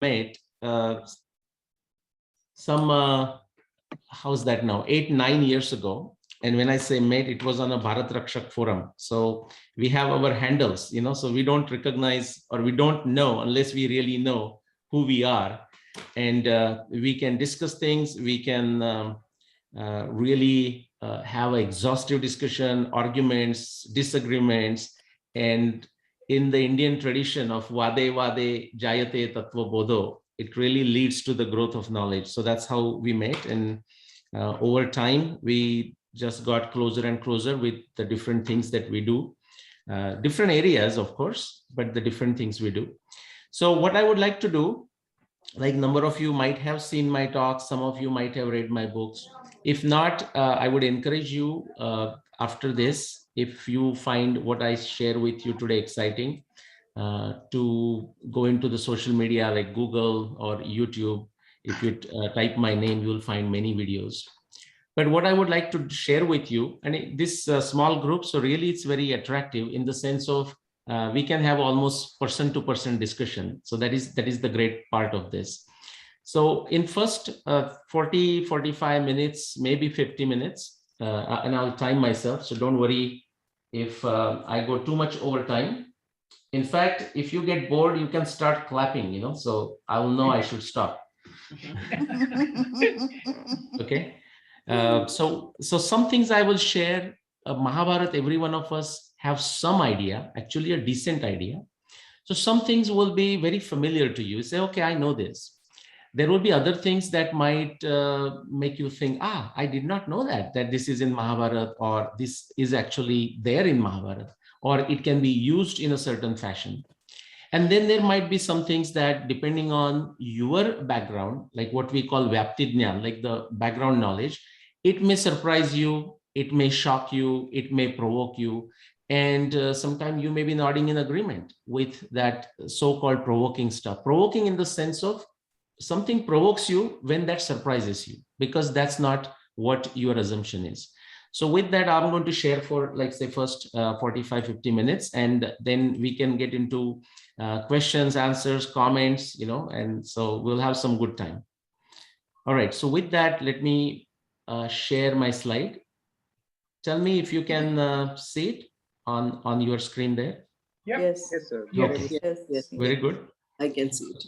met how's that now, 8-9 years ago. And when I say met, it was on a Bharat Rakshak forum. So we have our handles, so we don't recognize, or we don't know unless we really know who we are. And we can discuss things. We can really have an exhaustive discussion, arguments, disagreements. And in the Indian tradition of Vade Vade Jayate Tattva Bodho, it really leads to the growth of knowledge. So that's how we met. And over time, we just got closer and closer with the different things that we do. Different areas, of course, but the different things we do. So what I would like to do, like number of you might have seen my talks, some of you might have read my books. If not, I would encourage you after this, if you find what I share with you today exciting, to go into the social media like Google or YouTube. If you type my name, you will find many videos. But what I would like to share with you, and this small group, so really it's very attractive in the sense of we can have almost person-to-person discussion. So that is the great part of this. So in first 40-45 minutes, maybe 50 minutes, and I'll time myself. So don't worry if I go too much over time. In fact, if you get bored, you can start clapping, so I will know I should stop. Okay. So some things I will share. Mahabharata, every one of us have some idea, actually a decent idea. So some things will be very familiar to you. Say, okay, I know this. There will be other things that might make you think, I did not know that this is in Mahabharata, or this is actually there in Mahabharata, or it can be used in a certain fashion. And then there might be some things that, depending on your background, like what we call Vyapti Jnana, like the background knowledge, it may surprise you, it may shock you, it may provoke you. And sometimes you may be nodding in agreement with that so-called provoking stuff. Provoking in the sense of something provokes you when that surprises you, because that's not what your assumption is. So with that, I'm going to share for, like, say, first 45-50 minutes, and then we can get into questions, answers, comments, and so we'll have some good time. All right. So with that, let me share my slide. Tell me if you can see it on your screen there. Yep. Yes. Yes, sir. Okay. Yes. Very good. I can see it.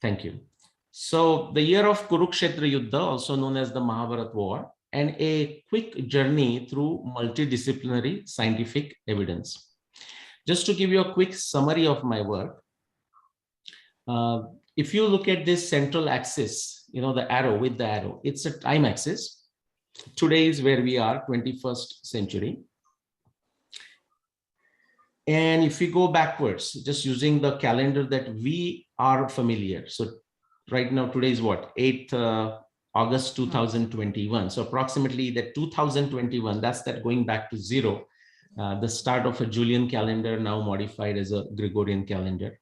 Thank you. So the year of Kurukshetra Yuddha, also known as the Mahabharata War, and a quick journey through multidisciplinary scientific evidence. Just to give you a quick summary of my work, if you look at this central axis, the arrow with the arrow, it's a time axis. Today is where we are, 21st century. And if we go backwards, just using the calendar that we are familiar. So right now, today is what? 8th August 2021. So approximately that 2021, that's that going back to zero, the start of a Julian calendar, now modified as a Gregorian calendar.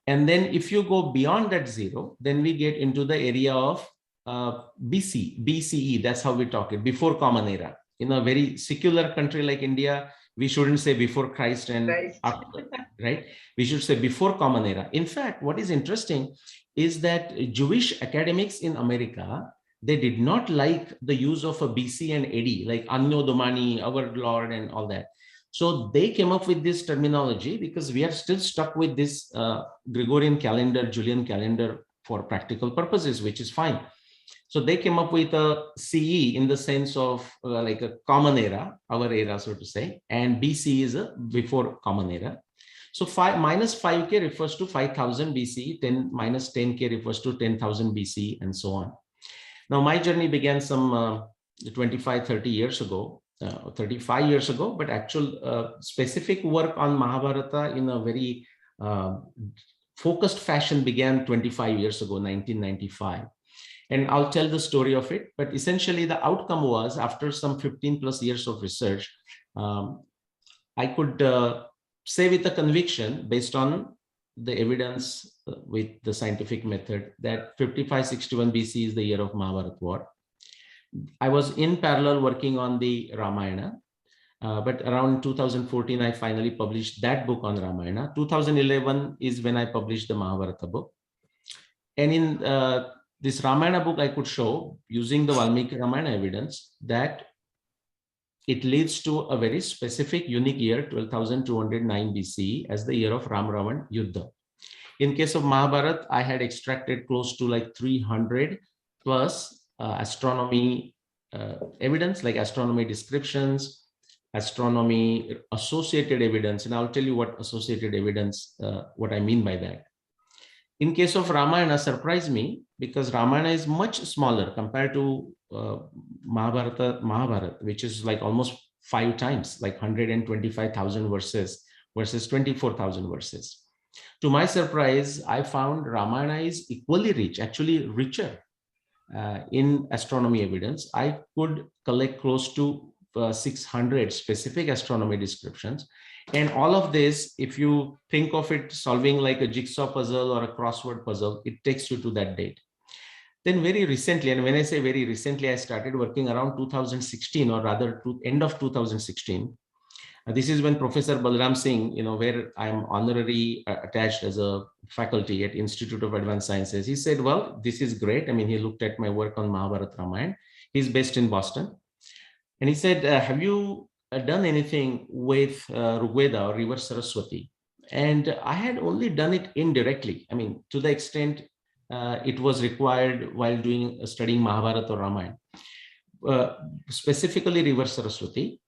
And then if you go beyond that zero, then we get into the area of BCE. That's how we talk it, before Common Era. In a very secular country like India, we shouldn't say before Christ and after, right? We should say before Common Era. In fact, what is interesting is that Jewish academics in America, they did not like the use of a BC and AD, like Anno Domini, our Lord, and all that. So they came up with this terminology because we are still stuck with this Gregorian calendar, Julian calendar for practical purposes, which is fine. So they came up with a CE in the sense of like a common era, our era, so to say, and BC is a before common era. So minus 5K refers to 5000 BC, 10 minus 10K refers to 10,000 BC, and so on. Now, my journey began some 25, 30 years ago, 35 years ago, but actual specific work on Mahabharata in a very focused fashion began 25 years ago, 1995. And I'll tell the story of it, but essentially the outcome was, after some 15 plus years of research, I could say with a conviction based on the evidence with the scientific method that 5561 BC is the year of Mahabharata war. I was in parallel working on the Ramayana, but around 2014, I finally published that book on Ramayana. 2011 is when I published the Mahabharata book. And in this Ramayana book, I could show using the Valmiki Ramayana evidence that it leads to a very specific unique year, 12,209 BCE, as the year of Ram Ravan Yuddha. In case of Mahabharata, I had extracted close to like 300 plus astronomy evidence, like astronomy descriptions, astronomy associated evidence. And I'll tell you what associated evidence, what I mean by that. In case of Ramayana, surprised me because Ramayana is much smaller compared to Mahabharata, which is like almost 5 times, like 125,000 versus 24,000 verses. To my surprise, I found Ramayana is equally rich, actually richer in astronomy evidence. I could collect close to 600 specific astronomy descriptions. And all of this, if you think of it solving like a jigsaw puzzle or a crossword puzzle, it takes you to that date. Then very recently, and when I say very recently, I started working around 2016, or rather to end of 2016. This is when Professor Balram Singh, where I'm honorary attached as a faculty at Institute of Advanced Sciences, he said, well, this is great. I mean, he looked at my work on Mahabharata Ramayana. He's based in Boston. And he said, have you done anything with Rigveda or River Saraswati? And I had only done it indirectly. I mean, to the extent it was required while studying Mahabharata or Ramayana, specifically River Saraswati.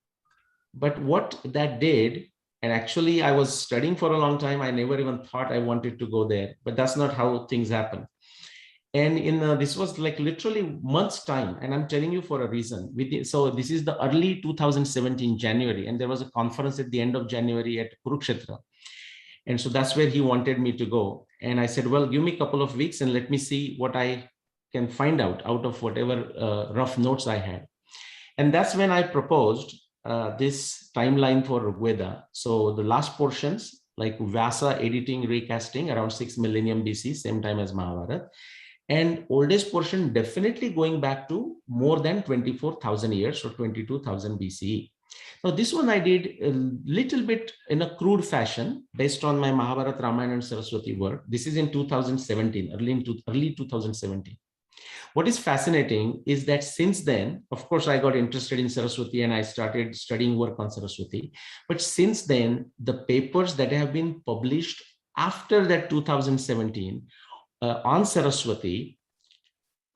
But what that did, and actually I was studying for a long time, I never even thought I wanted to go there, but that's not how things happen. And this was like literally months time, and I'm telling you for a reason. So this is the early 2017 January, and there was a conference at the end of January at Kurukshetra. And so that's where he wanted me to go. And I said, well, give me a couple of weeks and let me see what I can find out of whatever rough notes I had. And that's when I proposed this timeline for Rigveda. So the last portions, like Vyasa editing, recasting around 6 millennium BC, same time as Mahabharata. And oldest portion definitely going back to more than 24,000 years or 22,000 BCE. Now this one I did a little bit in a crude fashion based on my Mahabharata, Ramayana and Saraswati work. This is in 2017, early 2017. What is fascinating is that since then, of course, I got interested in Saraswati and I started studying work on Saraswati. But since then, the papers that have been published after that 2017 on Saraswati,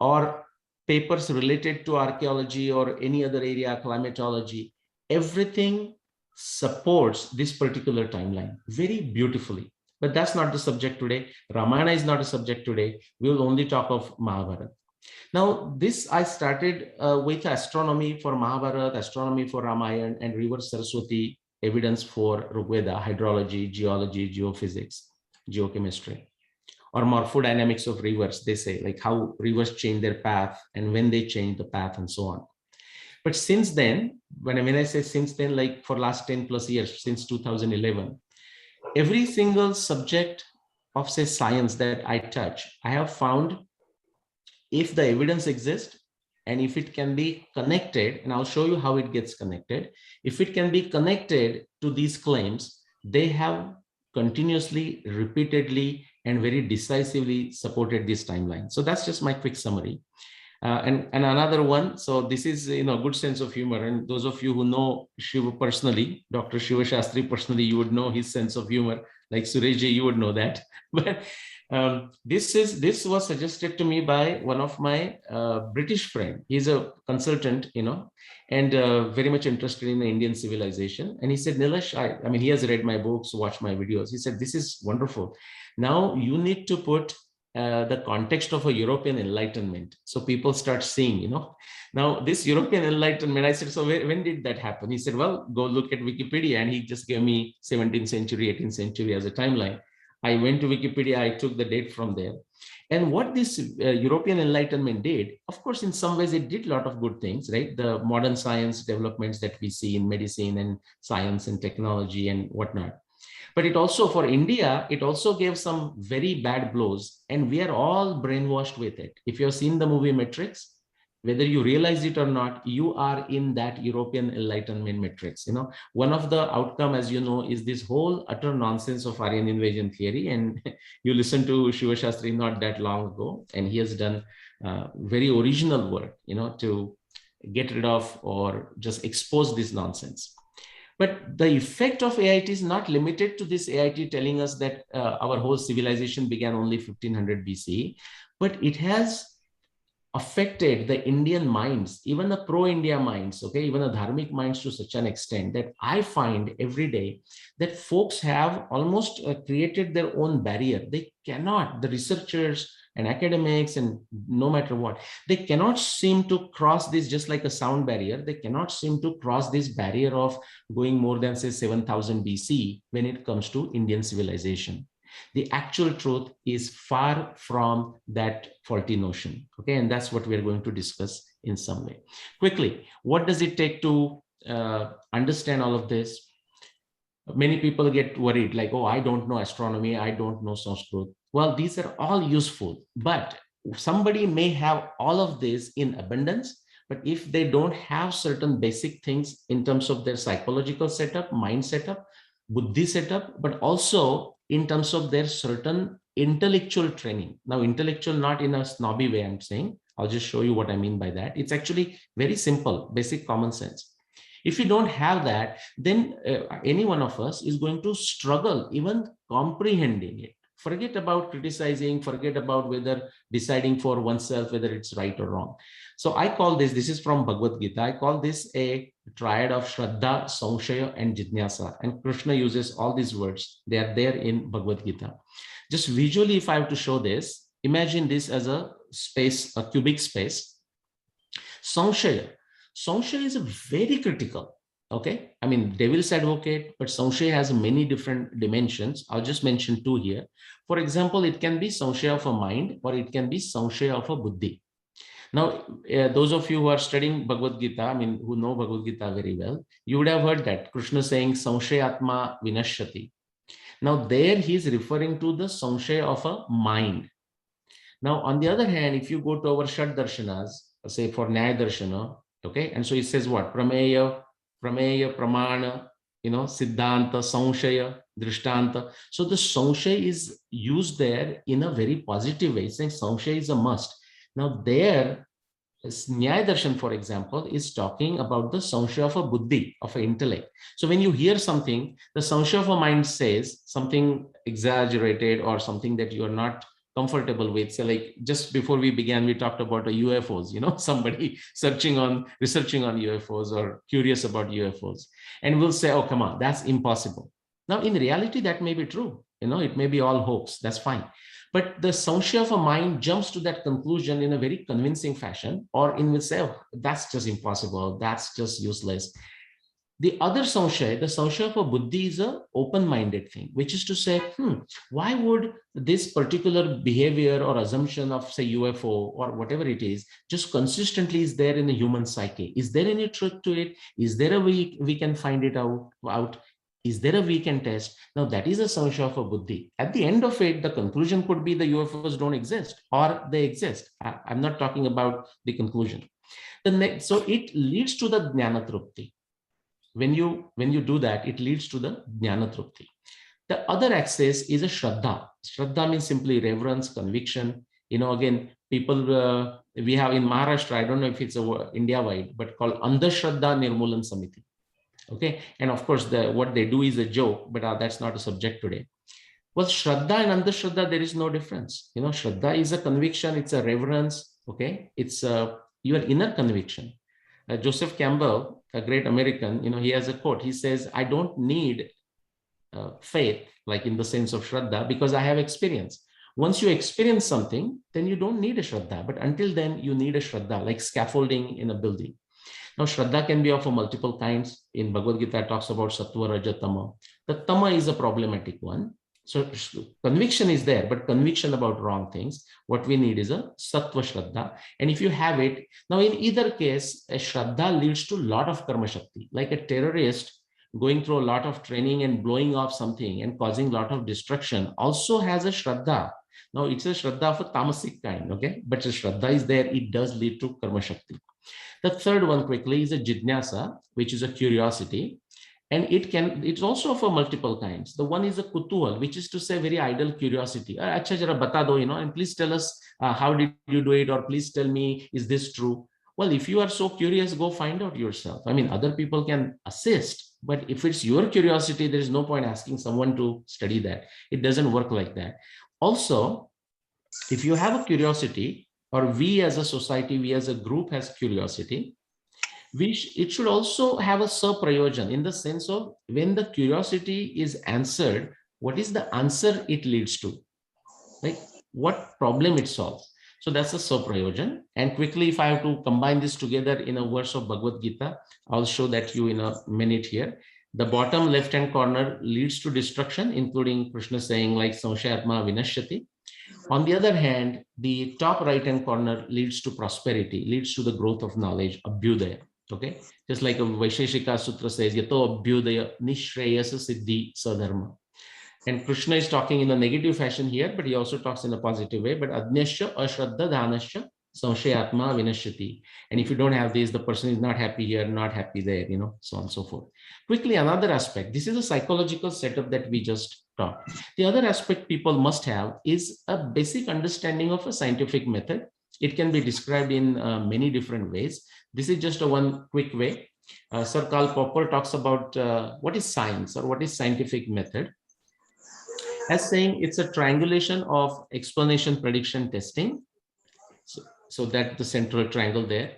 or papers related to archaeology or any other area, climatology, everything supports this particular timeline very beautifully. But that's not the subject today. Ramayana is not a subject today. We will only talk of Mahabharata. Now, this I started with astronomy for Mahabharata, astronomy for Ramayana, and River Saraswati evidence for Rigveda, hydrology, geology, geophysics, geochemistry, or morphodynamics of rivers. They say like how rivers change their path and when they change the path and so on. But since then, when I say since then, like for last 10 plus years, since 2011, every single subject of say science that I touch, I have found if the evidence exists and if it can be connected, and I'll show you how it gets connected, if it can be connected to these claims, they have continuously, repeatedly, and very decisively supported this timeline. So that's just my quick summary. And another one, so this is good sense of humor, and those of you who know Shiva personally, Dr. Shiva Shastri personally, you would know his sense of humor, like Sureshji, you would know that. But this was suggested to me by one of my British friend. He's a consultant, and very much interested in the Indian civilization. And he said, Nilesh, I mean, he has read my books, watched my videos. He said, this is wonderful. Now you need to put the context of a European Enlightenment. So people start seeing, now this European Enlightenment, I said, so when did that happen? He said, well, go look at Wikipedia. And he just gave me 17th century, 18th century as a timeline. I went to Wikipedia, I took the date from there. And what this European Enlightenment did, of course, in some ways, it did a lot of good things, right? The modern science developments that we see in medicine and science and technology and whatnot. But it also, for India, it also gave some very bad blows, and we are all brainwashed with it. If you've seen the movie Matrix, whether you realize it or not, you are in that European Enlightenment matrix. One of the outcome, as you know, is this whole utter nonsense of Aryan invasion theory. And you listened to Shiva Shastri not that long ago, and he has done very original work, to get rid of or just expose this nonsense. But the effect of AIT is not limited to this AIT telling us that our whole civilization began only 1500 BC, but it has affected the Indian minds, even the pro-India minds, okay, even the dharmic minds, to such an extent that I find every day that folks have almost created their own barrier. They cannot, the researchers and academics and no matter what, they cannot seem to cross this, just like a sound barrier. They cannot seem to cross this barrier of going more than, say, 7000 BC when it comes to Indian civilization. The actual truth is far from that faulty notion. Okay, and that's what we're going to discuss in some way. Quickly, what does it take to understand all of this? Many people get worried, like, oh, I don't know astronomy, I don't know Sanskrit. Well, these are all useful, but somebody may have all of this in abundance, but if they don't have certain basic things in terms of their psychological setup, mind setup, buddhi setup, but also in terms of their certain intellectual training. Now, intellectual, not in a snobby way, I'm saying. I'll just show you what I mean by that. It's actually very simple, basic common sense. If you don't have that, then any one of us is going to struggle even comprehending it. Forget about criticizing, forget about whether deciding for oneself whether it's right or wrong. So I call this is from Bhagavad Gita, I call this a triad of Shraddha, Samshaya, and Jitnyasa. And Krishna uses all these words. They are there in Bhagavad Gita. Just visually, if I have to show this, imagine this as a space, a cubic space. Samshaya. Samshaya is very critical. Okay, I mean, devil's advocate, but Samshaya has many different dimensions. I'll just mention two here. For example, it can be Samshaya of a mind, or it can be Samshaya of a buddhi. Now, those of you who are studying Bhagavad Gita, I mean, who know Bhagavad Gita very well, you would have heard that Krishna saying Samshayatma Vinashyati. Now, there he is referring to the Samshaya of a mind. Now, on the other hand, if you go to our Shad Darshanas, say for Nyaya Darshana, okay, and so it says what? Prameya, Pramana, Siddhanta, Samshaya, Drishtanta. So the Samshaya is used there in a very positive way, saying Samshaya is a must. Now there, Nyaya Darshan, for example, is talking about the Samshaya of a buddhi, of an intellect. So when you hear something, the Samshaya of a mind says something exaggerated or something that you are not comfortable with. So like just before we began, we talked about UFOs, somebody researching on UFOs or curious about UFOs. And we'll say, oh, come on, that's impossible. Now, in reality, that may be true. It may be all hoax. That's fine. But the Samshaya of a mind jumps to that conclusion in a very convincing fashion, or in which say, oh, that's just impossible. That's just useless. The other Samshaya, the Samshaya of a buddhi, is an open-minded thing, which is to say, why would this particular behavior or assumption of, say, UFO or whatever it is, just consistently is there in the human psyche? Is there any truth to it? Is there a way we can find it out? Is there a we can test? Now, that is a Samshaya of a buddhi. At the end of it, the conclusion could be the UFOs don't exist or they exist. I'm not talking about the conclusion. So it leads to the Jnana Trupti. When you do that, it leads to the Jnana Trupti. The other axis is a Shraddha. Shraddha means simply reverence, conviction. Again, people, we have in Maharashtra, I don't know if it's India-wide, but called Andhashraddha Nirmulan Samiti. Okay, and of course, what they do is a joke, but that's not a subject today. Well, Shraddha and Andhashraddha, there is no difference. Shraddha is a conviction, it's a reverence. Okay, it's your inner conviction. Joseph Campbell, a great American, he has a quote. He says, I don't need faith, like in the sense of Shraddha, because I have experience. Once you experience something, then you don't need a Shraddha. But until then, you need a Shraddha, like scaffolding in a building. Now, Shraddha can be of multiple kinds. In Bhagavad Gita, it talks about Sattva, Raja, Tama. The Tama is a problematic one. So conviction is there, but conviction about wrong things. What we need is a Sattva Shraddha. And if you have it, now in either case, a Shraddha leads to a lot of Karma Shakti. Like a terrorist going through a lot of training and blowing off something and causing a lot of destruction also has a Shraddha. Now it's a Shraddha of a tamasic kind, okay? But the Shraddha is there, it does lead to Karma Shakti. The third one quickly is a Jidnyasa, which is a curiosity. And it's also of a multiple kinds. The one is a kutuhal, which is to say very idle curiosity. Acha jara bata do, and please tell us how did you do it, or please tell me, is this true? Well, if you are so curious, go find out yourself. I mean, other people can assist, but if it's your curiosity, there is no point asking someone to study that. It doesn't work like that. Also, if you have a curiosity, or we as a society, we as a group has curiosity, it should also have a saprayojan, in the sense of when the curiosity is answered, what is the answer it leads to? Like what problem it solves? So that's a saprayojan. And quickly, if I have to combine this together in a verse of Bhagavad Gita, I'll show that you in a minute here. The bottom left-hand corner leads to destruction, including Krishna saying like Samshayatma Vinashyati. On the other hand, the top right-hand corner leads to prosperity, leads to the growth of knowledge, abhyudaya. Okay, just like a Vaisheshika Sutra says, Yato abhyudaya nishreyasa siddhi sadharma. And Krishna is talking in a negative fashion here, but he also talks in a positive way. But adnyasya ashraddha dhanasya samshayatma vinashyati. And if you don't have this, the person is not happy here, not happy there, so on and so forth. Quickly, another aspect. This is a psychological setup that we just talked. The other aspect people must have is a basic understanding of a scientific method. It can be described in many different ways. This is just a one quick way. Sir Karl Popper talks about what is science, or what is scientific method, as saying it's a triangulation of explanation, prediction, testing. So that the central triangle there.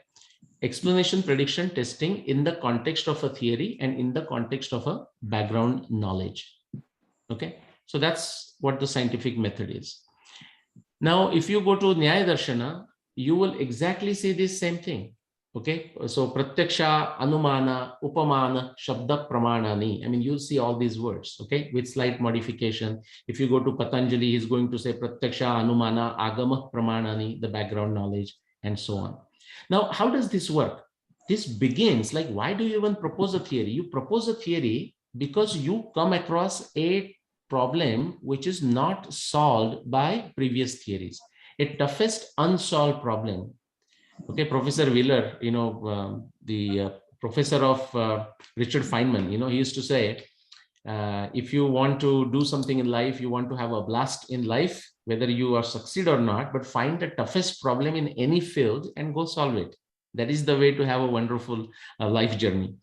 Explanation, prediction, testing in the context of a theory and in the context of a background knowledge. Okay, so that's what the scientific method is. Now, if you go to Nyaya Darshana, you will exactly see this same thing. Okay, so pratyaksha, anumana, upamana, shabda pramanani. I mean, you'll see all these words, okay, with slight modification. If you go to Patanjali, he's going to say pratyaksha, anumana, agama pramanani, the background knowledge, and so on. Now, how does this work? This begins like, why do you even propose a theory? You propose a theory because you come across a problem which is not solved by previous theories, a toughest unsolved problem. Okay, Professor Wheeler, the professor of Richard Feynman, he used to say, if you want to do something in life, you want to have a blast in life, whether you are succeed or not, but find the toughest problem in any field and go solve it. That is the way to have a wonderful life journey.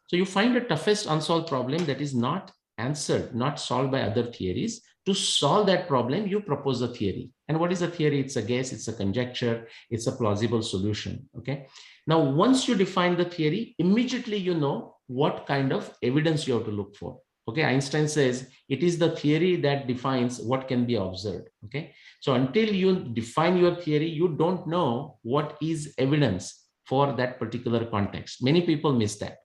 So you find the toughest unsolved problem that is not answered, not solved by other theories. To solve that problem, you propose a theory. And what is a theory? It's a guess, it's a conjecture, it's a plausible solution. Okay. Now, once you define the theory, immediately you know what kind of evidence you have to look for. Okay, Einstein says it is the theory that defines what can be observed. Okay, so until you define your theory, you don't know what is evidence for that particular context. Many people miss that.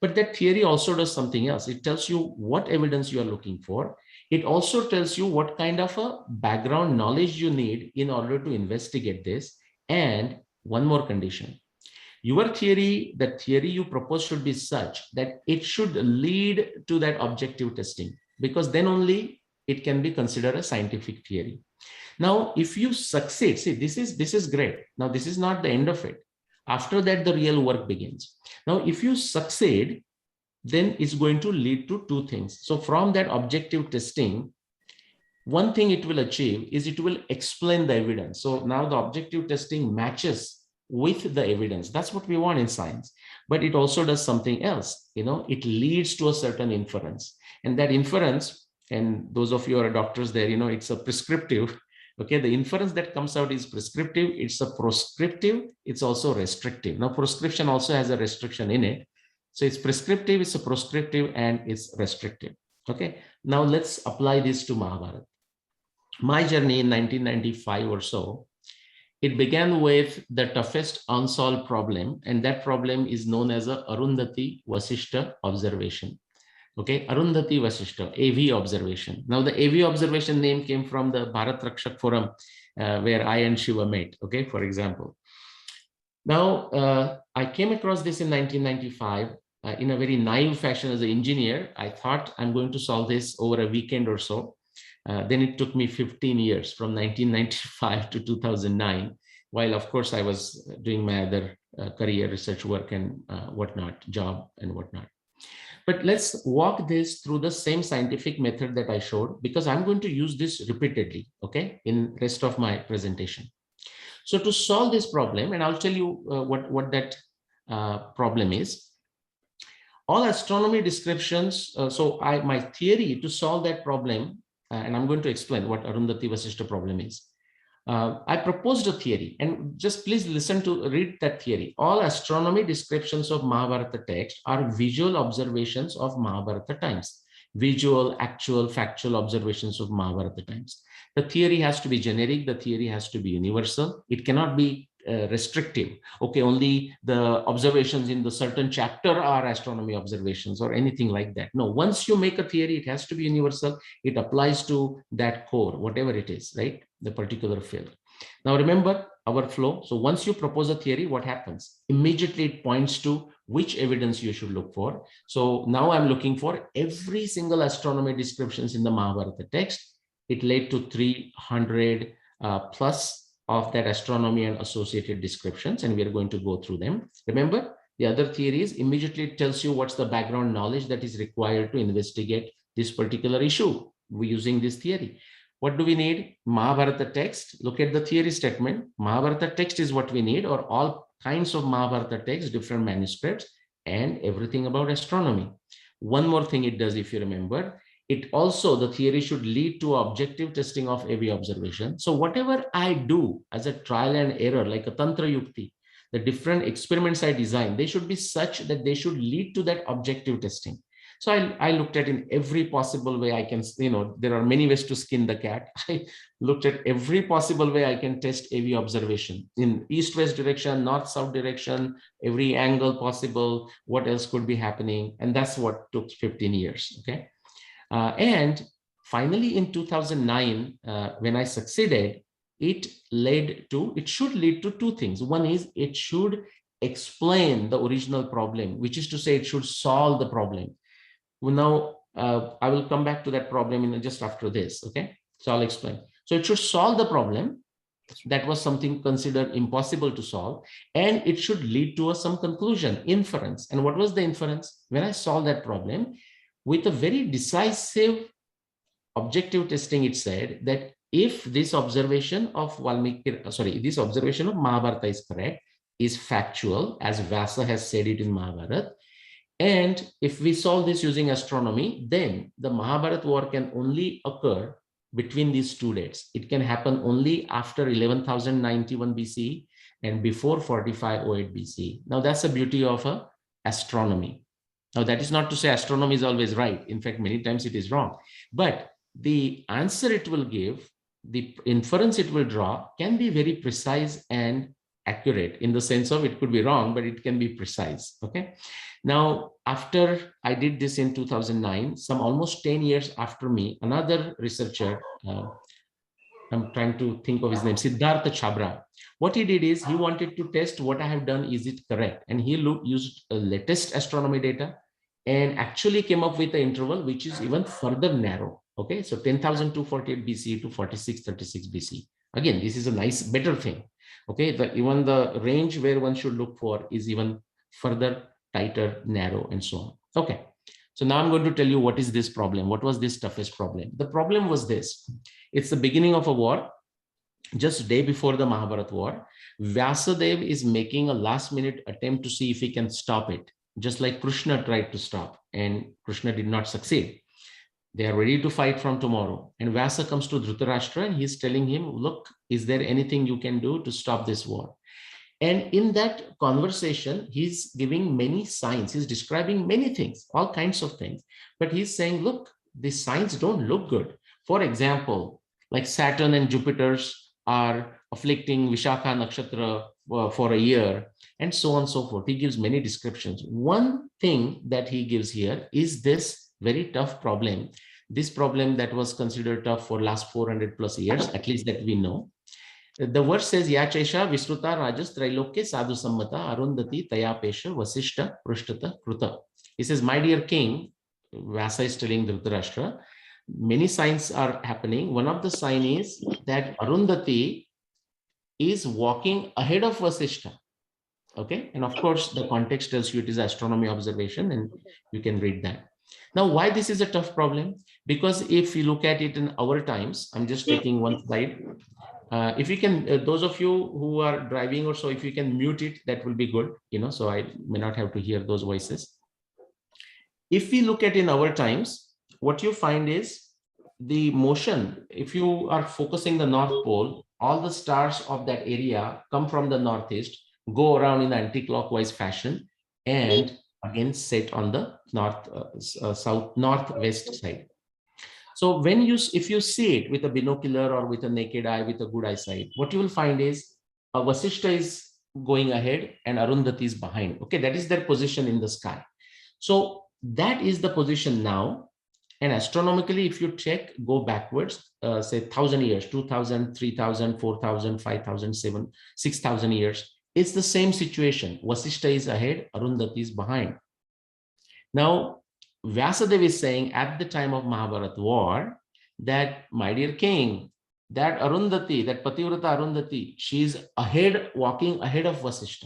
But that theory also does something else. It tells you what evidence you are looking for. It also tells you what kind of a background knowledge you need in order to investigate this. And one more condition. Your theory, the theory you propose should be such that it should lead to that objective testing, because then only it can be considered a scientific theory. Now, if you succeed, see, this is great. Now, this is not the end of it. After that, the real work begins. Now, if you succeed, then it's going to lead to two things. So from that objective testing, one thing it will achieve is it will explain the evidence. So now the objective testing matches with the evidence. That's what we want in science. But it also does something else. It leads to a certain inference. And that inference, and those of you who are doctors there, it's a prescriptive. Okay, the inference that comes out is prescriptive, it's a proscriptive, it's also restrictive. Now, prescription also has a restriction in it. So it's prescriptive, it's a proscriptive, and it's restrictive. Okay, now let's apply this to Mahabharata. My journey in 1995 or so, it began with the toughest unsolved problem, and that problem is known as a Arundhati Vasishta observation. Okay, Arundhati Vasishta, AV observation. Now, the AV observation name came from the Bharat Rakshak Forum, where I and Shiva met, okay, for example. Now, I came across this in 1995 in a very naive fashion as an engineer. I thought I'm going to solve this over a weekend or so. Then it took me 15 years from 1995 to 2009, while of course I was doing my other career research work and whatnot, job and whatnot. But let's walk this through the same scientific method that I showed, because I'm going to use this repeatedly, okay, in rest of my presentation. So to solve this problem, and I'll tell you what that problem is. All astronomy descriptions, my theory to solve that problem, and I'm going to explain what Arundhati Vasishta problem is. I proposed a theory, and just please listen to read that theory. All astronomy descriptions of Mahabharata text are visual observations of Mahabharata times, visual, actual, factual observations of Mahabharata times. The theory has to be generic. The theory has to be universal. It cannot be restrictive. Okay, only the observations in the certain chapter are astronomy observations or anything like that. No, once you make a theory, it has to be universal. It applies to that core, whatever it is, right? The particular field. Now remember our flow. So once you propose a theory, what happens? Immediately it points to which evidence you should look for. So now I'm looking for every single astronomy descriptions in the Mahabharata text. It led to 300 plus of that astronomy and associated descriptions, and we are going to go through them. Remember, the other theory is immediately it tells you what's the background knowledge that is required to investigate this particular issue. We're using this theory. What do we need? Mahabharata text. Look at the theory statement. Mahabharata text is what we need, or all kinds of Mahabharata text, different manuscripts, and everything about astronomy. One more thing it does, if you remember, it also, the theory should lead to objective testing of every observation. So whatever I do as a trial and error, like a Tantra Yukti, the different experiments I design, they should be such that they should lead to that objective testing. So I looked at in every possible way I can, there are many ways to skin the cat. I looked at every possible way I can test every observation in east-west direction, north-south direction, every angle possible, what else could be happening. And that's what took 15 years, okay? And finally, in 2009, when I succeeded, it should lead to two things. One is it should explain the original problem, which is to say it should solve the problem. Well, now, I will come back to that problem just after this, okay? So I'll explain. So it should solve the problem that was something considered impossible to solve, and it should lead to some conclusion, inference. And what was the inference? When I solved that problem, with a very decisive objective testing, it said that if this observation of this observation of Mahabharata is correct, is factual, as Vyasa has said it in Mahabharata, and if we solve this using astronomy, then the Mahabharata war can only occur between these two dates. It can happen only after 11,091 BC and before 4508 BC. Now that's the beauty of astronomy. Now, that is not to say astronomy is always right. In fact, many times it is wrong. But the answer it will give, the inference it will draw, can be very precise and accurate, in the sense of it could be wrong, but it can be precise. Okay. Now, after I did this in 2009, some almost 10 years after me, another researcher, I'm trying to think of his name, Siddhartha Chabra. What he did is he wanted to test what I have done, is it correct? And he used latest astronomy data and actually came up with an interval which is even further narrow. Okay, so 10,248 BC to 4636 BC. Again, this is a nice, better thing. Okay, even the range where one should look for is even further tighter, narrow, and so on. Okay, so now I'm going to tell you what is this problem. What was this toughest problem? The problem was this. It's the beginning of a war. Just day before the Mahabharata war, Vyasadeva is making a last minute attempt to see if he can stop it, just like Krishna tried to stop, and Krishna did not succeed. They are ready to fight from tomorrow. And Vyasa comes to Dhritarashtra and he's telling him, look, is there anything you can do to stop this war? And in that conversation, he's giving many signs. He's describing many things, all kinds of things. But he's saying, look, these signs don't look good. For example, like Saturn and Jupiter's are afflicting Vishakha Nakshatra for a year, and so on and so forth. He gives many descriptions. One thing that he gives here is this very tough problem. This problem that was considered tough for last 400 plus years, at least that we know. The verse says, Ya Chesha Visruta Rajas Trailokya Sadhu Sammata Arundhati Tayapesha Vasishta Prushtata Kruta. He says, my dear king, Vyasa is telling Dhritarashtra, many signs are happening. One of the sign is that Arundhati is walking ahead of Vasishtha. Okay, and of course the context tells you it is astronomy observation, and you can read that. Now, why this is a tough problem? Because if you look at it in our times, I'm just taking one slide. If you can, those of you who are driving or so, if you can mute it, that will be good, so I may not have to hear those voices. If we look at in our times, what you find is the motion. If you are focusing the North Pole, all the stars of that area come from the northeast, go around in anti-clockwise fashion, and again set on the northwest side. So if you see it with a binocular or with a naked eye, with a good eyesight, what you will find is Vasishtha is going ahead and Arundhati is behind. Okay, that is their position in the sky. So that is the position now. And astronomically, if you check, go backwards, say 1,000 years, 2,000, 3,000, 4,000, 5,000, 6,000 years, it's the same situation. Vasishtha is ahead, Arundhati is behind. Now, Vyasadeva is saying at the time of Mahabharata war that, my dear king, that Arundhati, that Pativrata Arundhati, she is ahead, walking ahead of Vasishtha.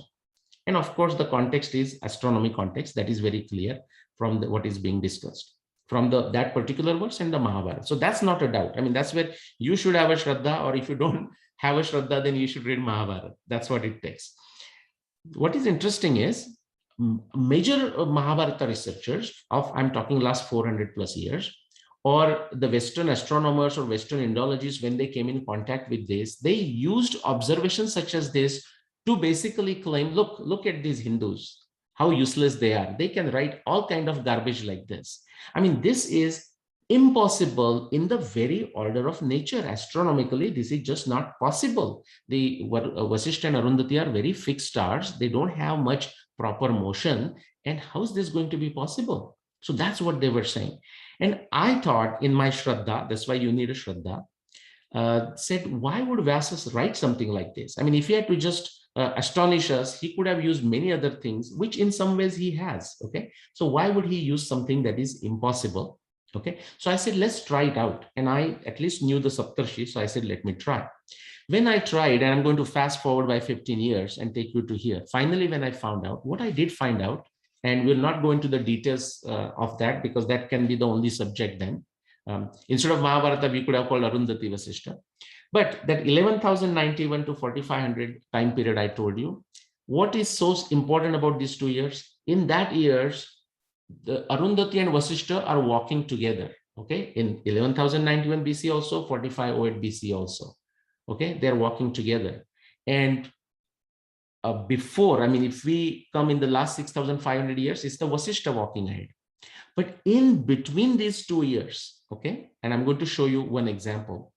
And of course, the context is astronomy context. That is very clear from what is being discussed from that particular verse and the Mahabharata. So that's not a doubt. I mean, that's where you should have a Shraddha, or if you don't have a Shraddha, then you should read Mahabharata. That's what it takes. What is interesting is major Mahabharata researchers I'm talking last 400 plus years, or the Western astronomers or Western Indologists, when they came in contact with this, they used observations such as this to basically claim, look at these Hindus, how useless they are. They can write all kind of garbage like this. I mean, this is impossible in the very order of nature. Astronomically, this is just not possible. The Vasishtha and Arundhati are very fixed stars. They don't have much proper motion. And how is this going to be possible? So that's what they were saying. And I thought in my Shraddha, that's why you need a Shraddha, said, why would Vyasa write something like this? I mean, if he had to just astonish us, he could have used many other things, which in some ways he has. Okay, so why would he use something that is impossible? Okay, so I said, let's try it out. And I at least knew the Saptarshi, so I said, let me try. When I tried, and I'm going to fast forward by 15 years and take you to here. Finally, when I found out, what I did find out, and we'll not go into the details of that because that can be the only subject then. Instead of Mahabharata, we could have called Arundhati Vasishtha. But that 11,091 to 4,500 time period I told you, what is so important about these 2 years? In that years, the Arundhati and Vasishtha are walking together. Okay, in 11,091 BC also, 4508 BC also. Okay, they're walking together. And before, I mean, if we come in the last 6,500 years, it's the Vasishtha walking ahead. But in between these 2 years, okay, and I'm going to show you one example.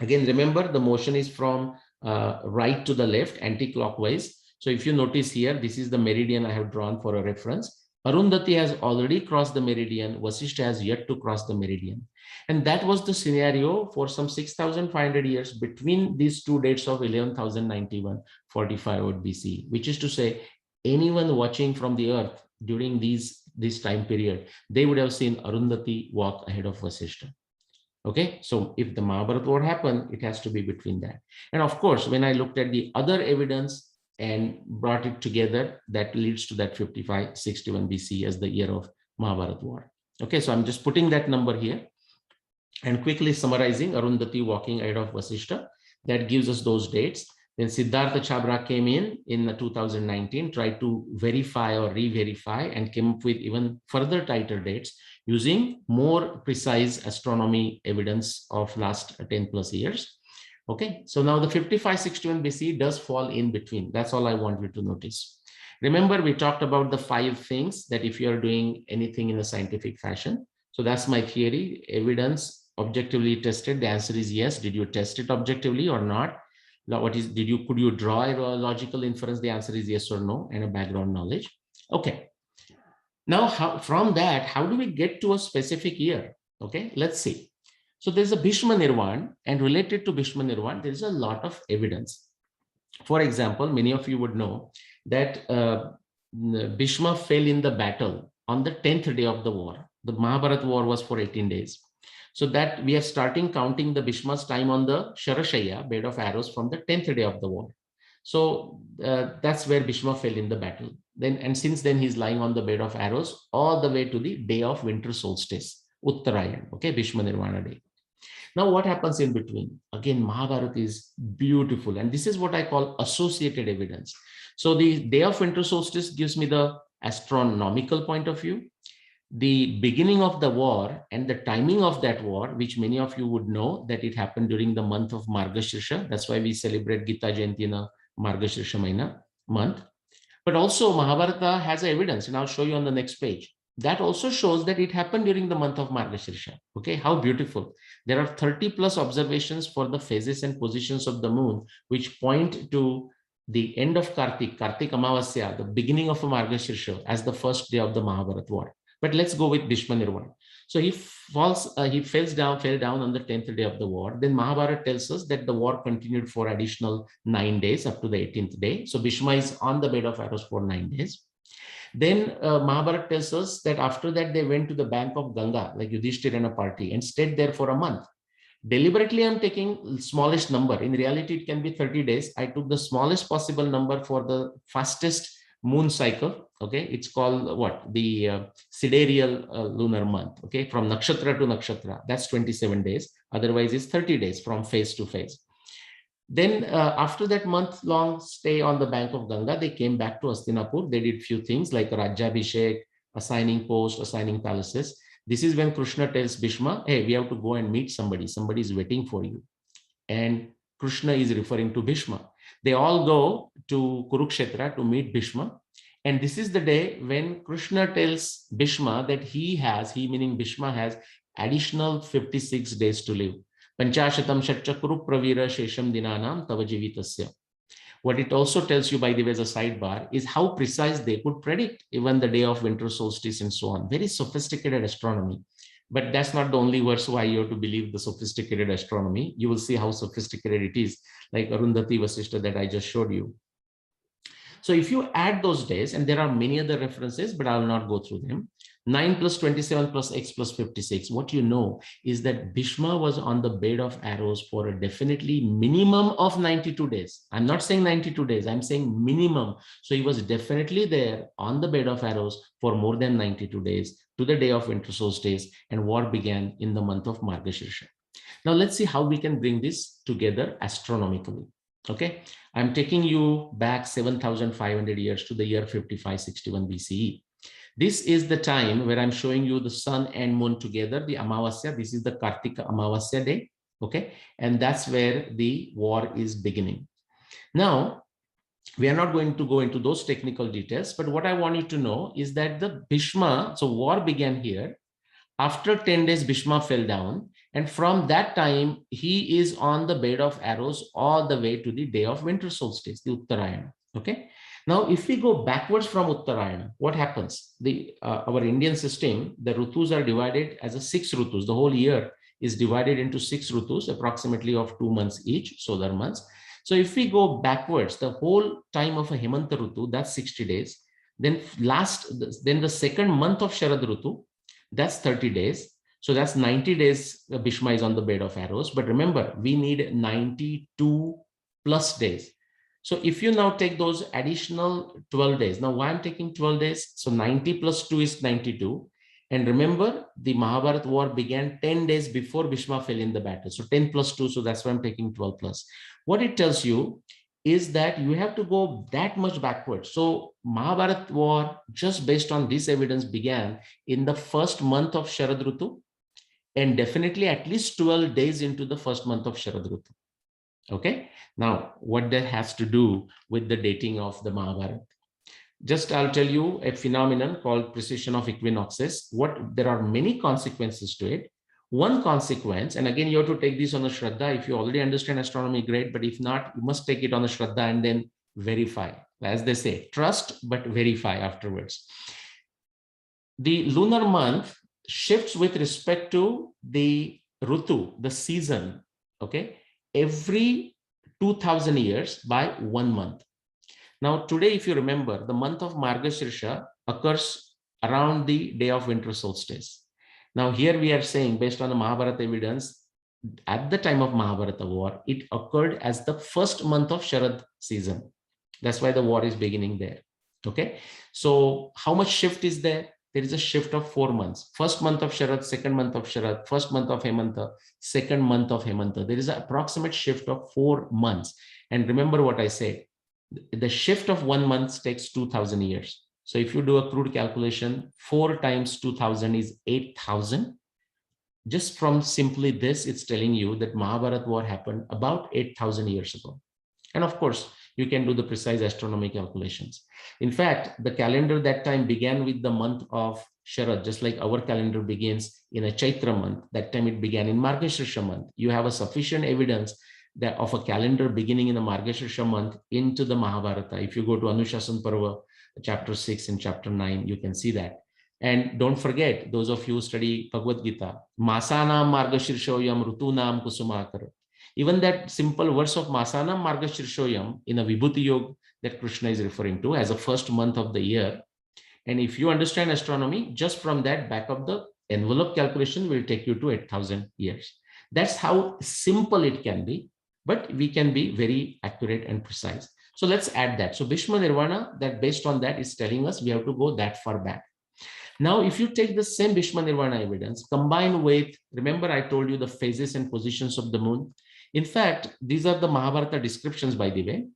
Again, remember the motion is from right to the left, anti-clockwise. So if you notice here, this is the meridian I have drawn for a reference. Arundhati has already crossed the meridian. Vasishtha has yet to cross the meridian. And that was the scenario for some 6,500 years between these two dates of 11,091, 45 BC, which is to say, anyone watching from the earth during this time period, they would have seen Arundhati walk ahead of Vasishtha. Okay, so if the Mahabharata war happened, it has to be between that. And of course, when I looked at the other evidence and brought it together, that leads to that 5561 BC as the year of Mahabharata war. Okay, so I'm just putting that number here and quickly summarizing Arundhati walking ahead of Vasishtha. That gives us those dates. Then Siddhartha Chabra came in 2019, tried to verify or re-verify and came up with even further tighter dates using more precise astronomy evidence of last 10 plus years. Okay, so now the 5561 BC does fall in between. That's all I want you to notice. Remember, we talked about the 5 things that if you are doing anything in a scientific fashion. So that's my theory. Evidence objectively tested. The answer is yes. Did you test it objectively or not? Could you draw a logical inference? The answer is yes or no, and a background knowledge. Okay. Now, from that, how do we get to a specific year? Okay, let's see. So there's a Bhishma Nirvan, and related to Bhishma Nirvan, there is a lot of evidence. For example, many of you would know that Bhishma fell in the battle on the 10th day of the war. The Mahabharata war was for 18 days. So that we are starting counting the Bhishma's time on the Sharashaya, bed of arrows, from the 10th day of the war. So that's where Bhishma fell in the battle. Then, and since then he's lying on the bed of arrows all the way to the day of winter solstice, Uttarayan, okay, Bhishma Nirvana day. Now, what happens in between? Again, Mahabharata is beautiful. And this is what I call associated evidence. So the day of winter solstice gives me the astronomical point of view, the beginning of the war and the timing of that war, which many of you would know that it happened during the month of Margashirsha. That's why we celebrate Gita Jayanti in a Margashirsha Mahina month. But also Mahabharata has evidence, and I'll show you on the next page. That also shows that it happened during the month of Margashirsha. Okay, how beautiful. There are 30 plus observations for the phases and positions of the moon, which point to the end of Kartik Amavasya, the beginning of a Margashirsha, as the first day of the Mahabharata war. But let's go with Bhishma Nirvana. So he fell down on the 10th day of the war. Then Mahabharata tells us that the war continued for additional 9 days up to the 18th day. So Bhishma is on the bed of arrows for 9 days. Then Mahabharata tells us that after that they went to the bank of Ganga, like Yudhishthira and a party, and stayed there for a month. Deliberately, I'm taking smallest number. In reality, it can be 30 days. I took the smallest possible number for the fastest moon cycle. Okay, it's called what? The sidereal lunar month. Okay, from nakshatra to nakshatra. That's 27 days. Otherwise, it's 30 days from phase to phase. Then after that month-long stay on the bank of Ganga, they came back to Hastinapur. They did few things like Rajyabhishek, assigning posts, assigning palaces. This is when Krishna tells Bhishma, hey, we have to go and meet somebody. Somebody is waiting for you. And Krishna is referring to Bhishma. They all go to Kurukshetra to meet Bhishma. And this is the day when Krishna tells Bhishma that he meaning Bhishma, has additional 56 days to live. Panchashatam Shatcha Kuru Pravira Shesham Dinanam Tava Jivitasya. What it also tells you, by the way, as a sidebar, is how precise they could predict even the day of winter solstice and so on. Very sophisticated astronomy. But that's not the only verse why you have to believe the sophisticated astronomy. You will see how sophisticated it is, like Arundhati Vasishta that I just showed you. So if you add those days, and there are many other references, but I will not go through them, 9 plus 27 plus X plus 56, what you know is that Bhishma was on the bed of arrows for a definitely minimum of 92 days. I'm not saying 92 days, I'm saying minimum. So he was definitely there on the bed of arrows for more than 92 days to the day of winter solstice, and war began in the month of Margashirsha. Now let's see how we can bring this together astronomically. Okay, I'm taking you back 7,500 years to the year 5561 BCE. This is the time where I'm showing you the sun and moon together, the Amavasya. This is the Kartika Amavasya day. Okay, and that's where the war is beginning. Now, we are not going to go into those technical details, but what I want you to know is that the Bhishma, so war began here. After 10 days, Bhishma fell down. And from that time, he is on the bed of arrows all the way to the day of winter solstice, the Uttarayana. Okay. Now, if we go backwards from Uttarayana, what happens? Our Indian system, the Rutus are divided as a 6 Rutus. The whole year is divided into 6 Rutus, approximately of 2 months each, solar months. So if we go backwards, the whole time of a Hemanta Rutu, that's 60 days. Then the second month of Sharad Rutu, that's 30 days. So that's 90 days Bhishma is on the bed of arrows. But remember, we need 92 plus days. So if you now take those additional 12 days, now why I'm taking 12 days? So 90 plus 2 is 92. And remember, the Mahabharata war began 10 days before Bhishma fell in the battle. So 10 plus 2, so that's why I'm taking 12 plus. What it tells you is that you have to go that much backwards. So Mahabharata war, just based on this evidence, began in the first month of Sharad Rutu, and definitely at least 12 days into the first month of Sharad Rutu. Okay. Now, what that has to do with the dating of the Mahabharata? Just I'll tell you a phenomenon called precession of equinoxes. There are many consequences to it. One consequence, and again, you have to take this on a Shraddha. If you already understand astronomy, great. But if not, you must take it on a Shraddha and then verify. As they say, trust, but verify afterwards. The lunar month shifts with respect to the Rutu, the season, okay, every 2000 years by 1 month. Now, today, if you remember, the month of Margashirsha occurs around the day of winter solstice. Now here we are saying, based on the Mahabharata evidence, at the time of Mahabharata war, it occurred as the first month of Sharad season. That's why the war is beginning there. Okay. So how much shift is there? There is a shift of 4 months. First month of Sharad, second month of Sharad, first month of Hemanta, second month of Hemanta. There is an approximate shift of 4 months. And remember what I said, the shift of 1 month takes 2000 years. So if you do a crude calculation, 4 times 2000 is 8000. Just from simply this, it's telling you that Mahabharata war happened about 8000 years ago. And of course, you can do the precise astronomy calculations. In fact, the calendar that time began with the month of Sharad, just like our calendar begins in a Chaitra month. That time it began in Margashirsha month. You have a sufficient evidence that of a calendar beginning in the Margashirsha month into the Mahabharata. If you go to Anushasan Parva, chapter 6 and chapter 9, you can see that. And don't forget, those of you who study Bhagavad Gita, Masanam Margashirshoyam Rutunam Kusumakara. Even that simple verse of Masanam Margashirshoyam in a Vibhuti Yoga that Krishna is referring to as a first month of the year. And if you understand astronomy, just from that back of the envelope calculation will take you to 8000 years. That's how simple it can be, but we can be very accurate and precise. So let's add that. So Bhishma Nirvana, that based on that is telling us we have to go that far back. Now, if you take the same Bhishma Nirvana evidence, combined with, remember I told you the phases and positions of the moon. In fact, these are the Mahabharata descriptions, by the way,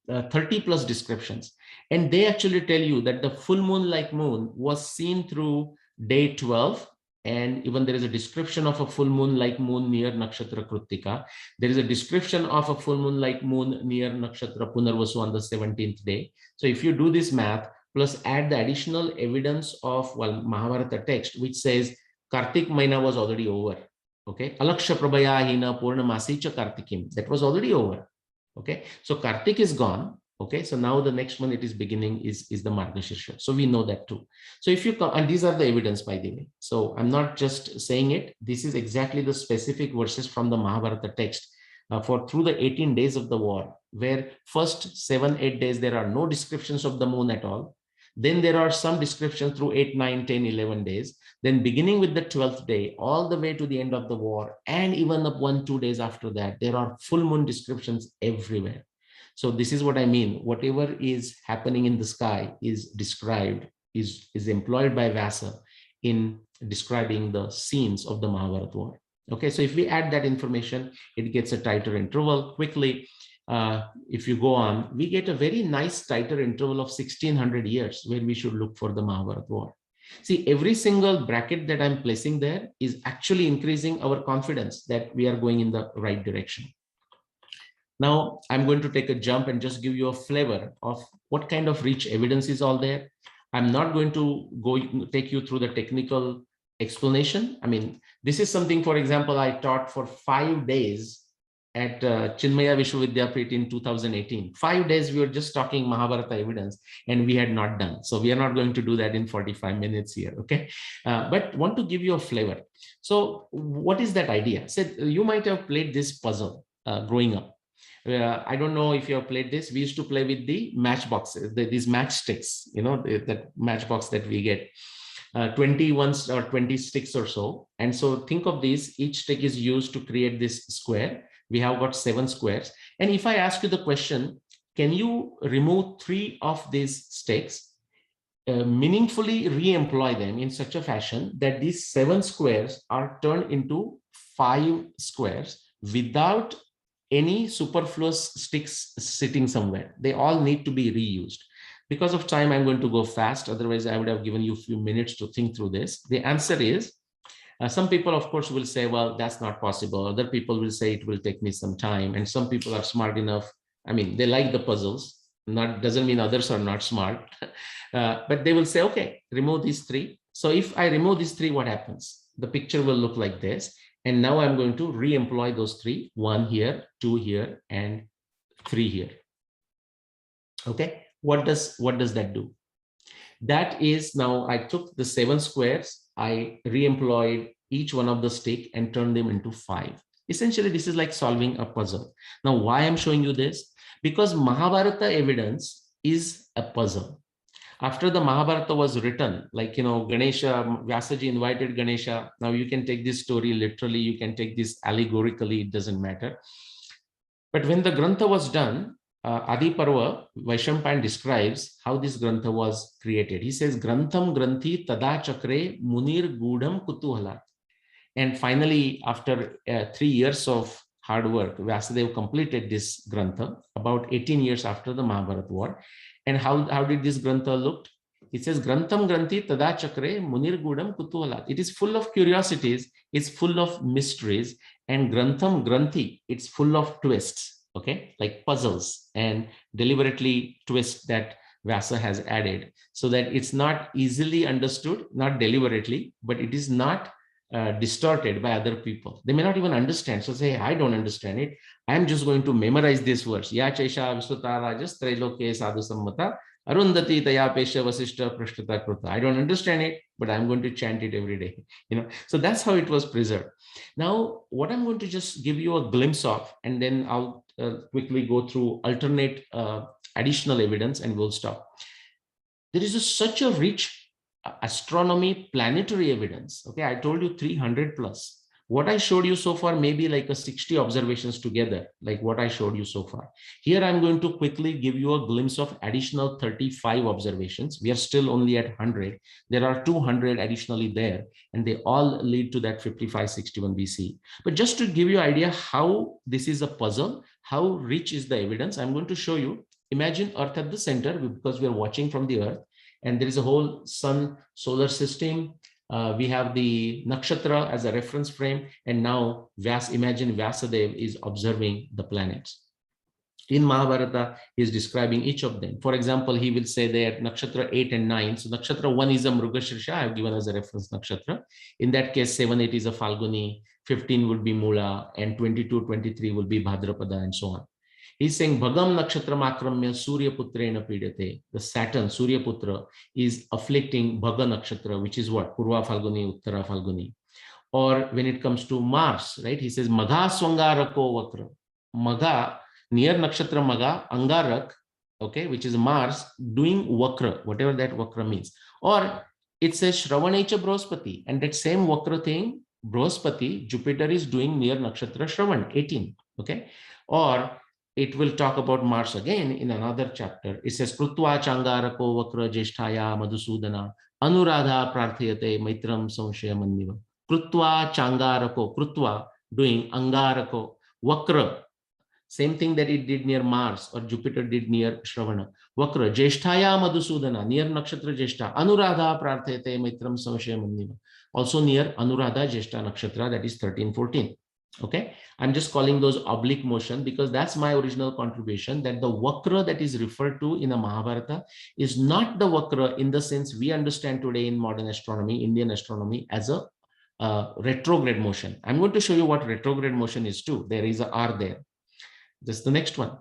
30 plus descriptions. And they actually tell you that the full moon like moon was seen through day 12. And even there is a description of a full moon like moon near Nakshatra Krutika. There is a description of a full moon like moon near Nakshatra Punarvasu on the 17th day. So if you do this math, plus add the additional evidence of Mahabharata text, which says Kartik Maina was already over. Okay. Alaksha Prabhaya Hina Purnamasicha Kartikim. That was already over. Okay. So Kartik is gone. Okay. So now the next one it is beginning is the Margashirsha. So we know that too. So if you come, and these are the evidence, by the way. So I'm not just saying it. This is exactly the specific verses from the Mahabharata text for through the 18 days of the war, where first 7-8 days, there are no descriptions of the moon at all. Then there are some descriptions through 8, 9, 10, 11 days. Then beginning with the 12th day, all the way to the end of the war, and even up 1-2 days after that, there are full moon descriptions everywhere. So this is what I mean. Whatever is happening in the sky is described, is employed by Vyasa in describing the scenes of the Mahabharata war. Okay, so if we add that information, it gets a tighter interval quickly. If you go on, we get a very nice tighter interval of 1600 years where we should look for the Mahabharata war. See, every single bracket that I'm placing there is actually increasing our confidence that we are going in the right direction. Now, I'm going to take a jump and just give you a flavor of what kind of rich evidence is all there. I'm not going to take you through the technical explanation. I mean, this is something, for example, I taught for 5 days at Chinmaya Vishwavidyapit in 2018. 5 days we were just talking Mahabharata evidence and we had not done. So we are not going to do that in 45 minutes here, okay? But want to give you a flavor. So what is that idea? So you might have played this puzzle growing up. I don't know if you have played this. We used to play with the matchboxes, these matchsticks, you know, that matchbox that we get. 21 or 20 sticks or so. And so think of these, each stick is used to create this square. We have got 7 squares. And if I ask you the question, can you remove 3 of these sticks, meaningfully re-employ them in such a fashion that these 7 squares are turned into 5 squares without any superfluous sticks sitting somewhere? They all need to be reused. Because of time, I'm going to go fast. Otherwise, I would have given you a few minutes to think through this. The answer is, some people, of course, will say, well, that's not possible. Other people will say it will take me some time. And some people are smart enough. I mean, they like the puzzles. Doesn't mean others are not smart. But they will say, okay, remove these 3. So if I remove these 3, what happens? The picture will look like this. And now I'm going to re-employ those 3. 1 here, 2 here, and 3 here. Okay. What does that do? That is, now I took the 7 squares, I re-employed each one of the stick and turned them into 5. Essentially, this is like solving a puzzle. Now, why I'm showing you this? Because Mahabharata evidence is a puzzle. After the Mahabharata was written, like, Ganesha, Vyasaji invited Ganesha. Now you can take this story literally, you can take this allegorically, it doesn't matter. But when the Grantha was done, Adi Parva, Vaishampayan describes how this Grantha was created. He says, Grantham Granthi Tada Chakre Munir Gudam Kutuhalat. And finally, after 3 years of hard work, Vyasadeva completed this Grantha about 18 years after the Mahabharata war. And how did this Grantha look? It says, Grantham Granthi Tada Chakre Munir Gudam Kutuhalat. It is full of curiosities, it's full of mysteries, and Grantham Granthi, it's full of twists, okay, like puzzles and deliberately twists that Vyasa has added so that it's not easily understood, not deliberately, but it is not distorted by other people. They may not even understand. So say, I don't understand it. I'm just going to memorize this verse. Ya Chaisha Visuta Rajas Trailoke Sadhu Sammata Arundhati Taya Pesha Vasishta Prashtata Kruta. I don't understand it, but I'm going to chant it every day. So that's how it was preserved. Now, what I'm going to just give you a glimpse of, and then I'll quickly go through alternate additional evidence and we'll stop. There is such a rich astronomy planetary evidence. Okay, I told you 300 plus. What I showed you so far may be like a 60 observations together, like what I showed you so far. Here I'm going to quickly give you a glimpse of additional 35 observations. We are still only at 100. There are 200 additionally there, and they all lead to that 5561 BC. But just to give you an idea how this is a puzzle, how rich is the evidence, I'm going to show you. Imagine Earth at the center, because we are watching from the Earth, and there is a whole sun solar system. We have the nakshatra as a reference frame, and now imagine Vyasadeva is observing the planets. In Mahabharata, he is describing each of them. For example, he will say that nakshatra 8 and 9. So nakshatra 1 is a Mrugashirsha, I have given as a reference nakshatra. In that case, 7, 8 is a Falguni, 15 would be Mula, and 22, 23 will be Bhadrapada, and so on. He's saying Bhagam Nakshatra Makramya Surya Putrena Pidate. The Saturn, Surya Putra, is afflicting Bhaga Nakshatra, which is what? Purva Falguni, Uttara Falguni. Or when it comes to Mars, right? He says Magha Swangarako Vakra. Magha, near Nakshatra Magha, Angarak, okay, which is Mars, doing Vakra, whatever that Vakra means. Or it says Shravanaicha Brospati, and that same Vakra thing, Brospati, Jupiter is doing near Nakshatra Shravan, 18, okay? Or it will talk about Mars again in another chapter. It says, Krutva Changarako Vakra Jesthaya Madhusudana Anuradha Prarthayate Maitram Samshaya Mandiva. Krutva Changarako, Krutva doing Angarako, Vakra, same thing that it did near Mars or Jupiter did near Shravana. Vakra Jesthaya Madhusudana, near Nakshatra Jeshtha, Anuradha Prarthayate Maitram Samshaya Mandiva. Also near Anuradha Jeshtha Nakshatra, that is 13, 14. Okay, I'm just calling those oblique motion because that's my original contribution, that the Vakra that is referred to in the Mahabharata is not the Vakra in the sense we understand today in modern astronomy, Indian astronomy, as a retrograde motion. I'm going to show you what retrograde motion is too. There is a R there. Just the next one.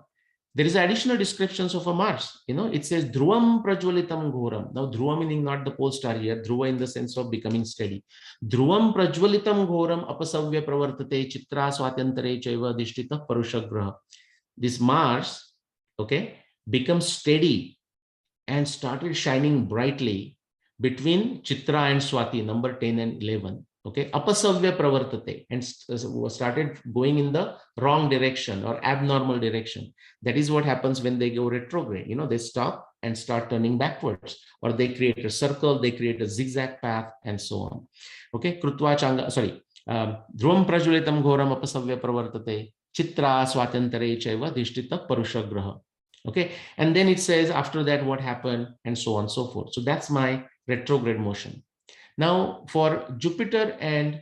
There is additional descriptions of a Mars. It says Dhruvam Prajwalitam Ghoram. Now, Dhruva meaning not the pole star here, Dhruva in the sense of becoming steady. Dhruvam Prajwalitam Ghoram Apasavya Pravartate Chitra Swatantare Chaiva Dishtita Parushagraha. This Mars, okay, becomes steady and started shining brightly between Chitra and Swati, number 10 and 11. Okay, apasavya pravartate, and started going in the wrong direction or abnormal direction. That is what happens when they go retrograde. They stop and start turning backwards, or they create a circle, they create a zigzag path, and so on. Okay, Krutva Changa, Dhruvam Prajwalitam Ghoram apasavya pravartate Chitra Swatantare Chaiva Dishtita Parushagraha. Okay, and then it says after that what happened, and so on and so forth. So that's my retrograde motion. Now, for Jupiter and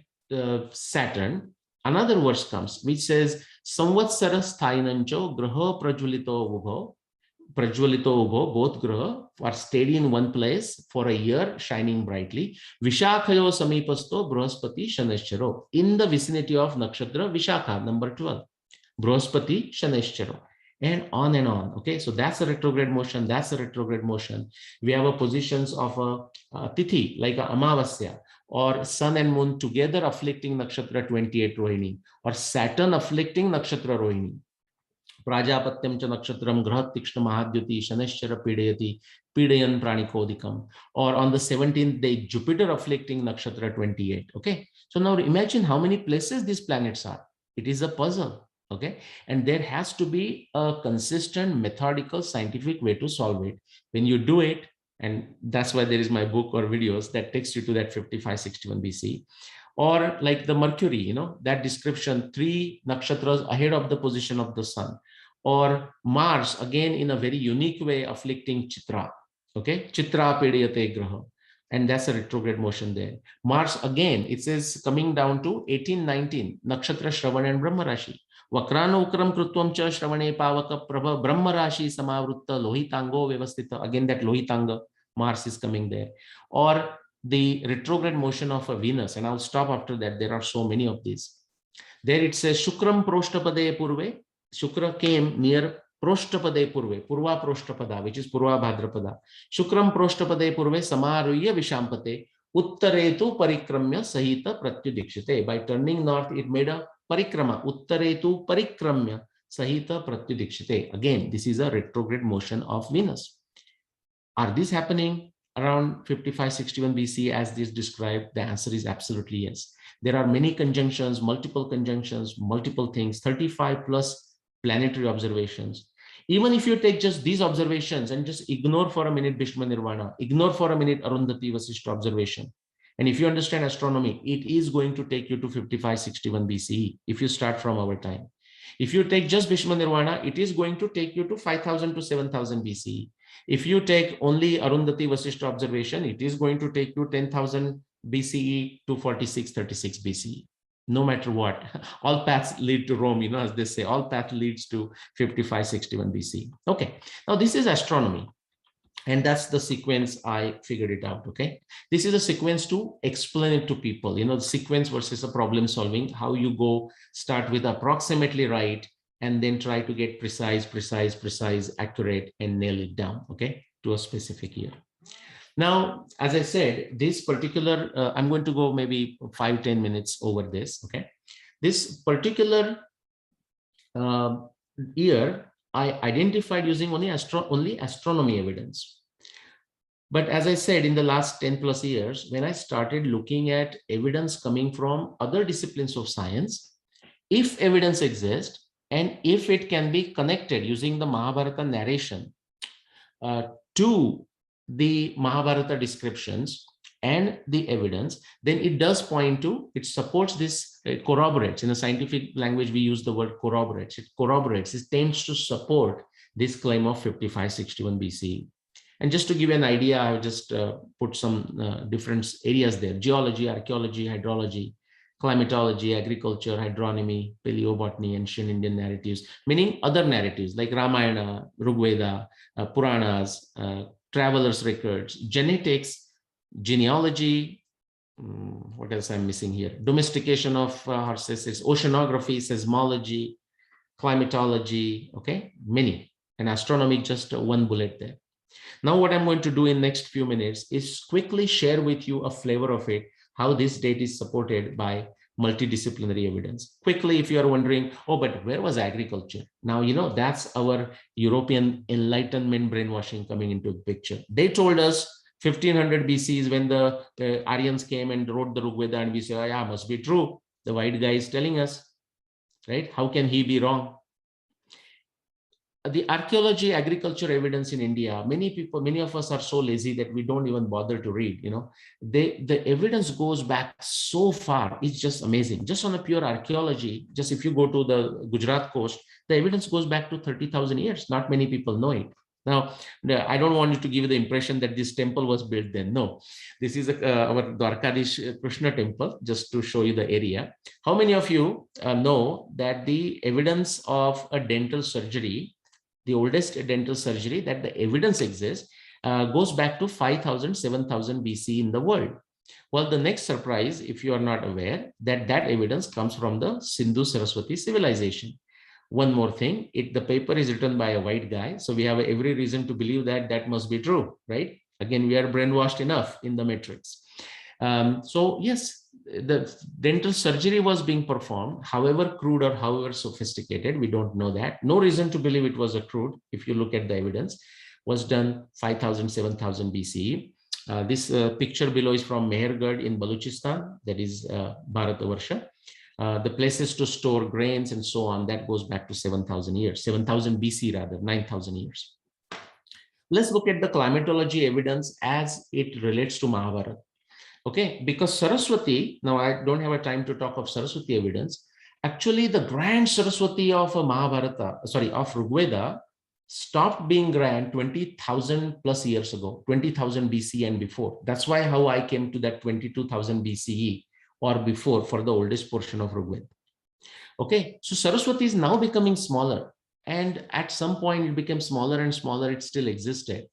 Saturn, another verse comes which says, Samvatsara Sthainancho Graha Prajwalito Ubho, both Graha are steady in one place for a year, shining brightly. Vishakhayo Samipasto Brahaspati Shaneshcharo, in the vicinity of Nakshatra Vishakha, number 12. Brahaspati Shaneshcharo. And on and on. Okay, so that's a retrograde motion. That's a retrograde motion. We have a positions of a tithi, like a Amavasya, or sun and moon together afflicting Nakshatra 28 Rohini, or Saturn afflicting Nakshatra Rohini. Prajapatyam cha nakshatram grahat tikshna mahadyuti shaneshchara pidayati pidayan pranikodikam. Or on the 17th day, Jupiter afflicting nakshatra 28. Okay. So now imagine how many places these planets are. It is a puzzle. Okay. And there has to be a consistent, methodical, scientific way to solve it. When you do it, and that's why there is my book or videos that takes you to that 5561 BC. Or like the Mercury, you know, that description, 3 nakshatras ahead of the position of the sun. Or Mars, again, in a very unique way, afflicting Chitra. Okay, Chitra Pedayate Graha. And that's a retrograde motion there. Mars, again, it says coming down to 1819, Nakshatra Shravan and Brahma Rashi. Vakrano Ukram Krutvam Cha Shravane Pavaka Prabha Brahma Rashi Samavrutta Lohitango Vyavastita. Again, that Lohitanga, Mars is coming there. Or the retrograde motion of a Venus, and I'll stop after that. There are so many of these. There it says Shukram Proshtapade Purve. Shukra came near Proshtapade Purve, Purva Proshtapada, which is Purva Bhadrapada. Shukram Proshtapade Purve Samaruya Vishampate Uttaretu Parikramya Sahita Pratyudikshite. By turning north, it made a parikrama. Uttaretu Parikramya Sahita Pratyudikshite. Again, this is a retrograde motion of Venus. Are these happening around 5561 BC as this described? The answer is absolutely yes. There are many conjunctions, multiple things, 35 plus planetary observations. Even if you take just these observations and just ignore for a minute Bhishma Nirvana, ignore for a minute Arundhati Vasishta observation, and if you understand astronomy, it is going to take you to 5561 BCE if you start from our time. If you take just Bhishma Nirvana, it is going to take you to 5000 to 7000 BCE. If you take only Arundhati Vasishta observation, it is going to take you 10,000 BCE to 4636 BCE. No matter what, all paths lead to Rome, you know, as they say, all path leads to 5561 BC. Okay, now this is astronomy. And that's the sequence I figured it out. Okay, this is a sequence to explain it to people, you know, the sequence versus a problem solving, how you go start with approximately right and then try to get precise, accurate, and nail it down, okay, to a specific year. Now, as I said, this particular, I'm going to go maybe 5-10 minutes over this, okay. This particular year, I identified using only astronomy evidence. But as I said, in the last 10 plus years, when I started looking at evidence coming from other disciplines of science, if evidence exists and if it can be connected using the Mahabharata narration to the Mahabharata descriptions and the evidence, then it does point to, it supports this, it corroborates. In a scientific language, we use the word corroborates. It corroborates, it tends to support this claim of 5561 BCE. And just to give you an idea, I have just put some different areas there: geology, archaeology, hydrology, climatology, agriculture, hydronomy, paleobotany, ancient Indian narratives, meaning other narratives like Ramayana, Rigveda, Puranas, travelers' records, genetics, genealogy, what else I'm missing here? Domestication of horses, oceanography, seismology, climatology, okay, many. And astronomy, just one bullet there. Now what I'm going to do in next few minutes is quickly share with you a flavor of it, how this date is supported by multidisciplinary evidence. Quickly, if you are wondering, oh, but where was agriculture? Now, you know, that's our European Enlightenment brainwashing coming into the picture. They told us 1500 BC is when the Aryans came and wrote the Rigveda, and we say, oh, yeah, must be true. The white guy is telling us, right? How can he be wrong? The archaeology, agriculture evidence in India, many of us are so lazy that we don't even bother to read, you know. The evidence goes back so far, it's just amazing. Just on a pure archaeology, just if you go to the Gujarat coast, the evidence goes back to 30,000 years. Not many people know it. Now, I don't want you to give you the impression that this temple was built then. No, this is our Dwarkadish Krishna temple, just to show you the area. How many of you know that the evidence of a dental surgery, the oldest dental surgery that the evidence exists, goes back to 5000, 7000 BC in the world? Well, the next surprise, if you are not aware, that evidence comes from the Sindhu Saraswati civilization. One more thing, the paper is written by a white guy, so we have every reason to believe that must be true, right? Again, we are brainwashed enough in the matrix. So yes, the dental surgery was being performed, however crude or however sophisticated, we don't know that. No reason to believe it was a crude. If you look at the evidence, was done 5000, 7000 BCE. This picture below is from Mehergarh in Balochistan, that is Bharatavarsha. The places to store grains and so on, that goes back to 7,000 years, 7,000 BC rather, 9,000 years. Let's look at the climatology evidence as it relates to Mahabharata. Okay, because Saraswati, now I don't have a time to talk of Saraswati evidence. Actually, the grand Saraswati of Mahabharata, sorry, of Rigveda stopped being grand 20,000 plus years ago, 20,000 BC and before. That's why how I came to that 22,000 BCE or before for the oldest portion of Rigveda. Okay, so Saraswati is now becoming smaller, and at some point it became smaller and smaller. It still existed.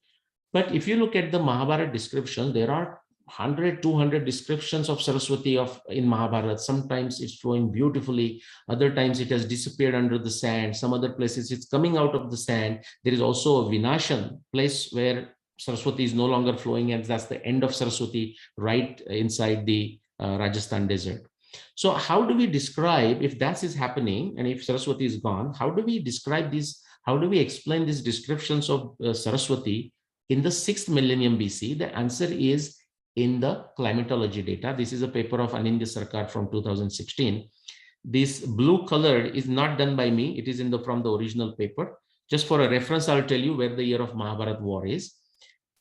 But if you look at the Mahabharata description, there are 100, 200 descriptions of Saraswati in Mahabharata. Sometimes it's flowing beautifully. Other times it has disappeared under the sand. Some other places it's coming out of the sand. There is also a Vinashan place where Saraswati is no longer flowing, and that's the end of Saraswati right inside the Rajasthan desert. So how do we describe, if that is happening and if Saraswati is gone, how do we describe these? How do we explain these descriptions of Saraswati in the 6th millennium BC? The answer is in the climatology data. This is a paper of Anindya Sarkar from 2016. This blue color is not done by me. It is from the original paper. Just for a reference, I'll tell you where the year of Mahabharata war is.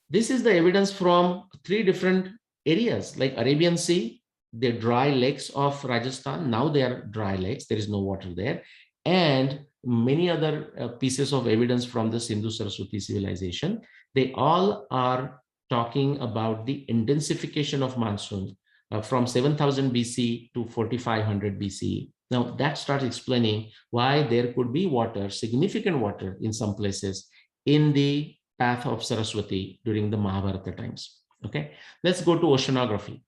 This is the evidence from 3 different areas like Arabian Sea, the dry lakes of Rajasthan. Now they are dry lakes. There is no water there. And many other pieces of evidence from the Sindhu Saraswati civilization. They all are talking about the intensification of monsoon from 7,000 BC to 4,500 BCE. Now that starts explaining why there could be water, significant water in some places in the path of Saraswati during the Mahabharata times. Okay, let's go to oceanography.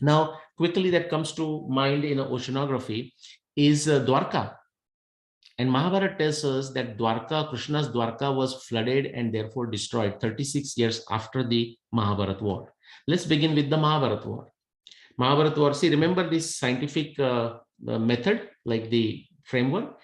Now, quickly that comes to mind in oceanography is Dwarka. And Mahabharata tells us that Dwarka, Krishna's Dwarka was flooded and therefore destroyed 36 years after the Mahabharata war. Let's begin with the Mahabharata war. Mahabharata war, see, remember this scientific method, like the framework?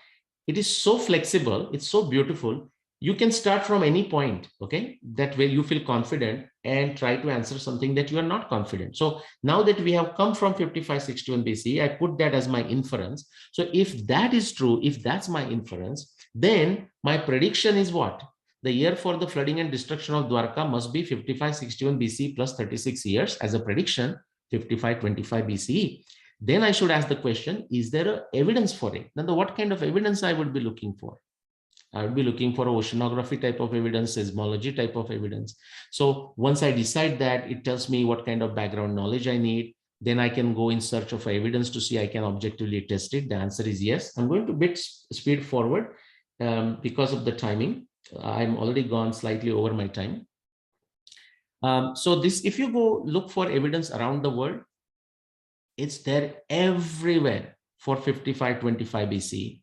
It is so flexible, it's so beautiful. You can start from any point, okay? That way you feel confident and try to answer something that you are not confident. So now that we have come from 5561 BC, I put that as my inference. So if that is true, if that's my inference, then my prediction is what? The year for the flooding and destruction of Dwarka must be 5561 BC plus 36 years as a prediction, 5525 BCE. Then I should ask the question, is there evidence for it? Now, what kind of evidence I would be looking for? I would be looking for oceanography type of evidence, seismology type of evidence. So once I decide that, it tells me what kind of background knowledge I need. Then I can go in search of evidence to see I can objectively test it. The answer is yes. I'm going to bit speed forward because of the timing. I'm already gone slightly over my time. So this, if you go look for evidence around the world, it's there everywhere for 5525 BC.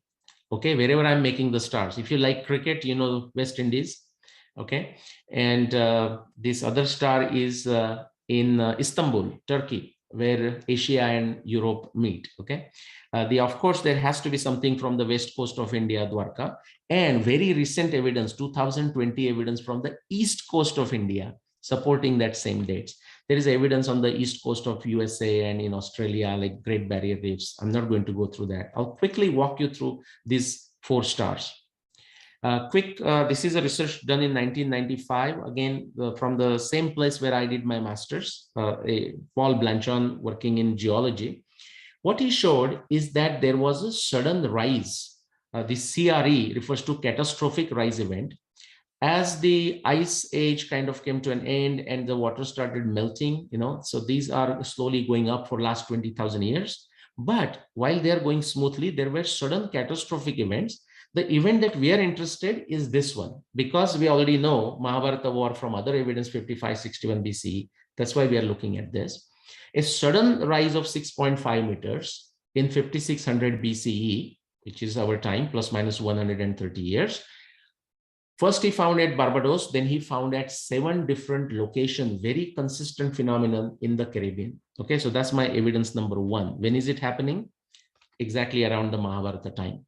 Okay, wherever I'm making the stars. If you like cricket, you know, West Indies. Okay, and this other star is in Istanbul, Turkey, where Asia and Europe meet. Okay, of course, there has to be something from the west coast of India, Dwarka, and very recent evidence, 2020 evidence from the east coast of India supporting that same dates. There is evidence on the east coast of USA and in Australia, like Great Barrier Reefs. I'm not going to go through that. I'll quickly walk you through these 4 stars. This is a research done in 1995, again, from the same place where I did my master's, Paul Blanchon, working in geology. What he showed is that there was a sudden rise. The CRE refers to catastrophic rise event. As the ice age kind of came to an end and the water started melting, you know, so these are slowly going up for last 20,000 years. But while they are going smoothly, there were sudden catastrophic events. The event that we are interested is this one, because we already know Mahabharata war from other evidence 5561 BC. That's why we are looking at this. A sudden rise of 6.5 meters in 5600 BCE, which is our time, plus minus 130 years. First, he found at Barbados, then he found at 7 different locations, very consistent phenomenon in the Caribbean. Okay, so that's my evidence number 1. When is it happening? Exactly around the Mahabharata time.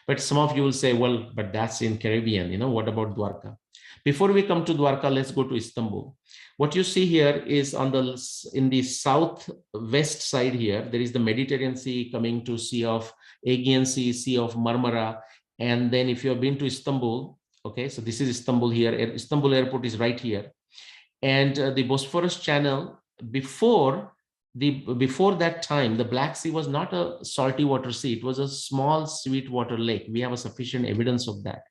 But some of you will say, well, but that's in Caribbean, what about Dwarka? Before we come to Dwarka, let's go to Istanbul. What you see here is in the southwest side here, there is the Mediterranean Sea coming to Sea of Aegean Sea, Sea of Marmara. And then if you have been to Istanbul, okay, so this is Istanbul here. Istanbul airport is right here. And the Bosphorus Channel, before that time, the Black Sea was not a salty water sea. It was a small sweet water lake. We have a sufficient evidence of that.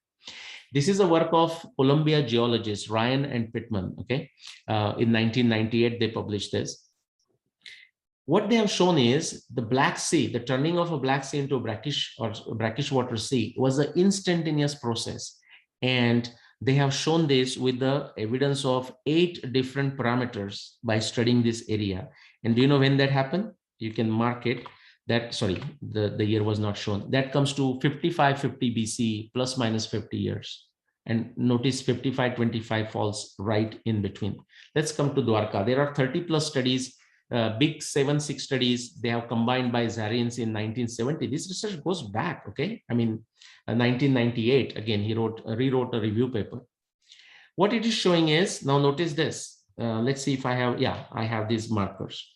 This is a work of Columbia geologists Ryan and Pittman. Okay, in 1998 they published this. What they have shown is the Black Sea, the turning of a Black Sea into a brackish water sea was an instantaneous process, and they have shown this with the evidence of 8 different parameters by studying this area. And do you know when that happened? You can mark it. That, sorry, the year was not shown. That comes to 5550 BC plus minus 50 years. And notice 5525 falls right in between. Let's come to Dwarka. There are 30 plus studies, big 7-6 studies. They have combined by Zarians in 1970. This research goes back, okay? I mean, 1998, again, he rewrote a review paper. What it is showing is, now notice this. Let's see if I have, I have these markers.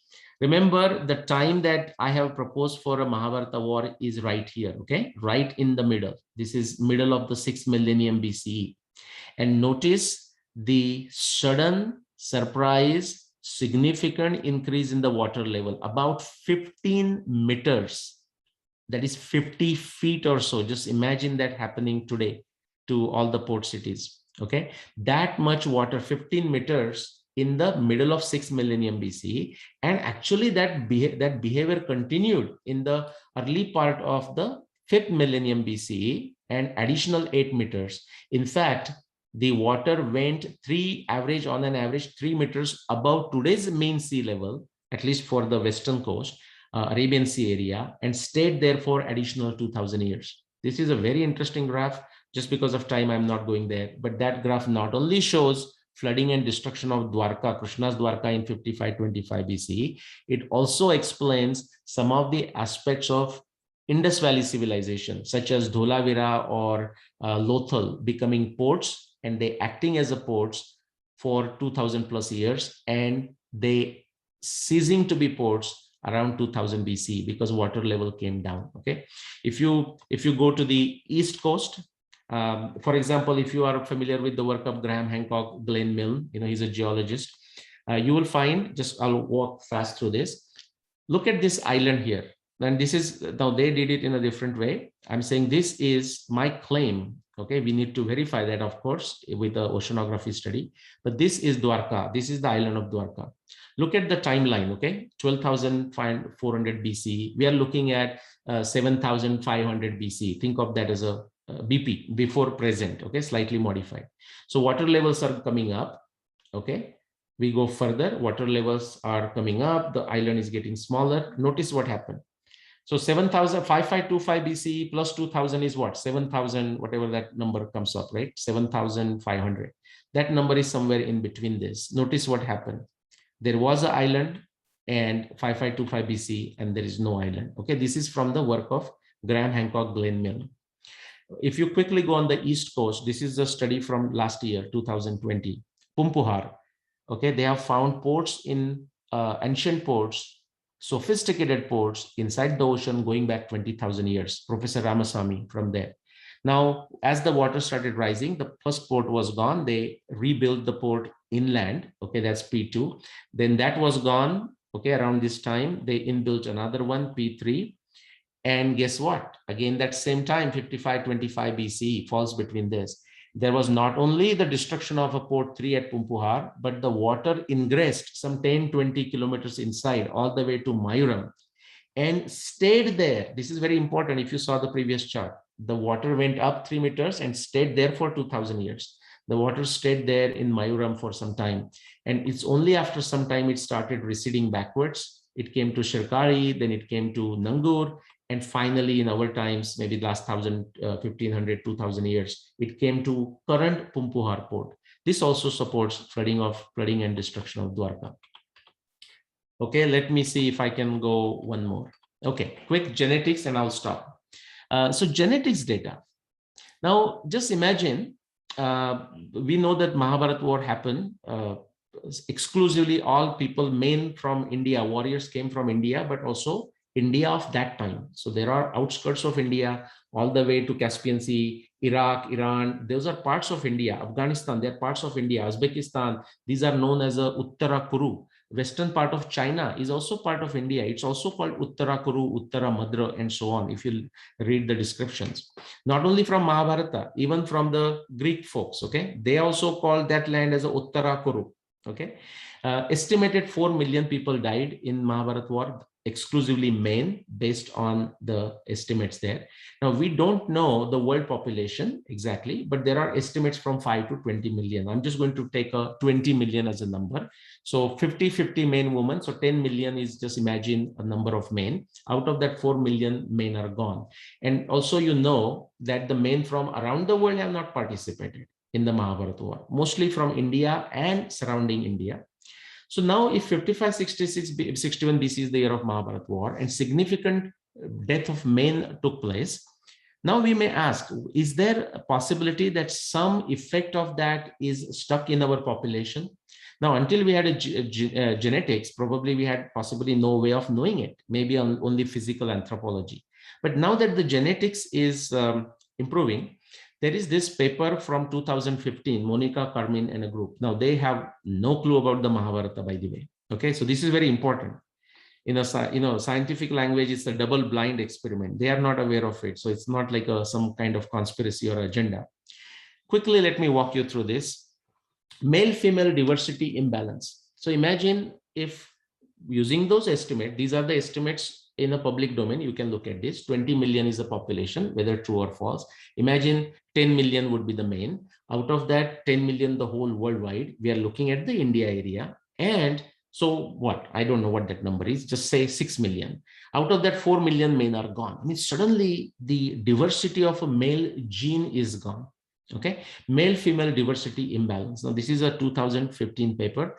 Remember, the time that I have proposed for a Mahabharata war is right here, okay? Right in the middle. This is middle of the 6th millennium BCE. And notice the sudden surprise, significant increase in the water level, about 15 meters. That is 50 feet or so. Just imagine that happening today to all the port cities, okay? That much water, 15 meters, in the middle of 6th millennium BCE, and actually that behavior continued in the early part of the 5th millennium BCE, and additional 8 meters. In fact, the water went on an average 3 meters above today's mean sea level, at least for the western coast, Arabian Sea area, and stayed there for additional 2000 years. This is a very interesting graph. Just because of time, I'm not going there, but that graph not only shows flooding and destruction of Dwarka, Krishna's Dwarka in 5525 BCE. It also explains some of the aspects of Indus Valley civilization, such as Dholavira or Lothal becoming ports, and they acting as a ports for 2000 plus years, and they ceasing to be ports around 2000 BC because water level came down. Okay, if you go to the east coast, for example, if you are familiar with the work of Graham Hancock, Glenn Milne, he's a geologist, you will find, I'll walk fast through this. Look at this island here. And this is, now they did it in a different way. I'm saying this is my claim. Okay, we need to verify that, of course, with the oceanography study. But this is Dwarka. This is the island of Dwarka. Look at the timeline, okay? 12,400 BC. We are looking at 7,500 BC. Think of that as a BP, before present, okay, slightly modified. So water levels are coming up, okay? We go further, water levels are coming up, the island is getting smaller. Notice what happened. So 5525 BC plus 2000 is what? 7,000, whatever that number comes up, right? 7,500. That number is somewhere in between this. Notice what happened. There was an island and 5525 BC, and there is no island. Okay, this is from the work of Graham Hancock, Glenn Milne. If you quickly go on the east coast, this is a study from last year, 2020, Pumpuhar. Okay, they have found ports in ancient ports, sophisticated ports inside the ocean going back 20,000 years. Professor Ramasamy from there. Now, as the water started rising, the first port was gone. They rebuilt the port inland. Okay, that's P2. Then that was gone. Okay, around this time, they inbuilt another one, P3. And guess what? Again, that same time, 5525 BCE falls between this. There was not only the destruction of a port 3 at Pumpuhar, but the water ingressed some 10-20 kilometers inside all the way to Mayuram and stayed there. This is very important. If you saw the previous chart, the water went up 3 meters and stayed there for 2000 years. The water stayed there in Mayuram for some time. And it's only after some time it started receding backwards. It came to Shirkari, then it came to Nangur, And finally, in our times, maybe last 1500, 2000 years, it came to current Pumpuhar port. This also supports flooding and destruction of Dwarka. Okay, let me see if I can go one more. Okay, quick genetics and I'll stop. So genetics data. Now, just imagine, we know that Mahabharata war happened exclusively all people, men from India, warriors came from India, but also India of that time. So there are outskirts of India all the way to Caspian Sea, Iraq, Iran. Those are parts of India. Afghanistan, they're parts of India. Uzbekistan, these are known as a Uttara Kuru. Western part of China is also part of India. It's also called Uttara Kuru, Uttara Madra, and so on, if you read the descriptions. Not only from Mahabharata, even from the Greek folks, okay? They also called that land as a Uttara Kuru, okay? Estimated 4 million people died in Mahabharata war, exclusively men, based on the estimates there. Now, we don't know the world population exactly, but there are estimates from 5 to 20 million. I'm just going to take a 20 million as a number. So 50-50 men, women. So 10 million is, just imagine a number of men. Out of that, 4 million men are gone. And also, you know that the men from around the world have not participated in the Mahabharata war, mostly from India and surrounding India. So now if 55, 66, 61 BC is the year of Mahabharata war and significant death of men took place, now we may ask, is there a possibility that some effect of that is stuck in our population? Now, until we had a genetics, probably we had possibly no way of knowing it, maybe on only physical anthropology. But now that the genetics is improving, there is this paper from 2015, Monica, Carmen, and a group. Now, they have no clue about the Mahabharata, by the way. Okay, so this is very important. In a scientific language, it's a double-blind experiment. They are not aware of it. So it's not like some kind of conspiracy or agenda. Quickly, let me walk you through this. Male-female diversity imbalance. So imagine if using those estimates, these are the estimates in a public domain, you can look at this. 20 million is the population, whether true or false. Imagine 10 million would be the main. Out of that 10 million, the whole worldwide, we are looking at the India area. And so what? I don't know what that number is. Just say 6 million. Out of that, 4 million men are gone. I mean, suddenly the diversity of a male gene is gone. Okay, male-female diversity imbalance. Now, this is a 2015 paper.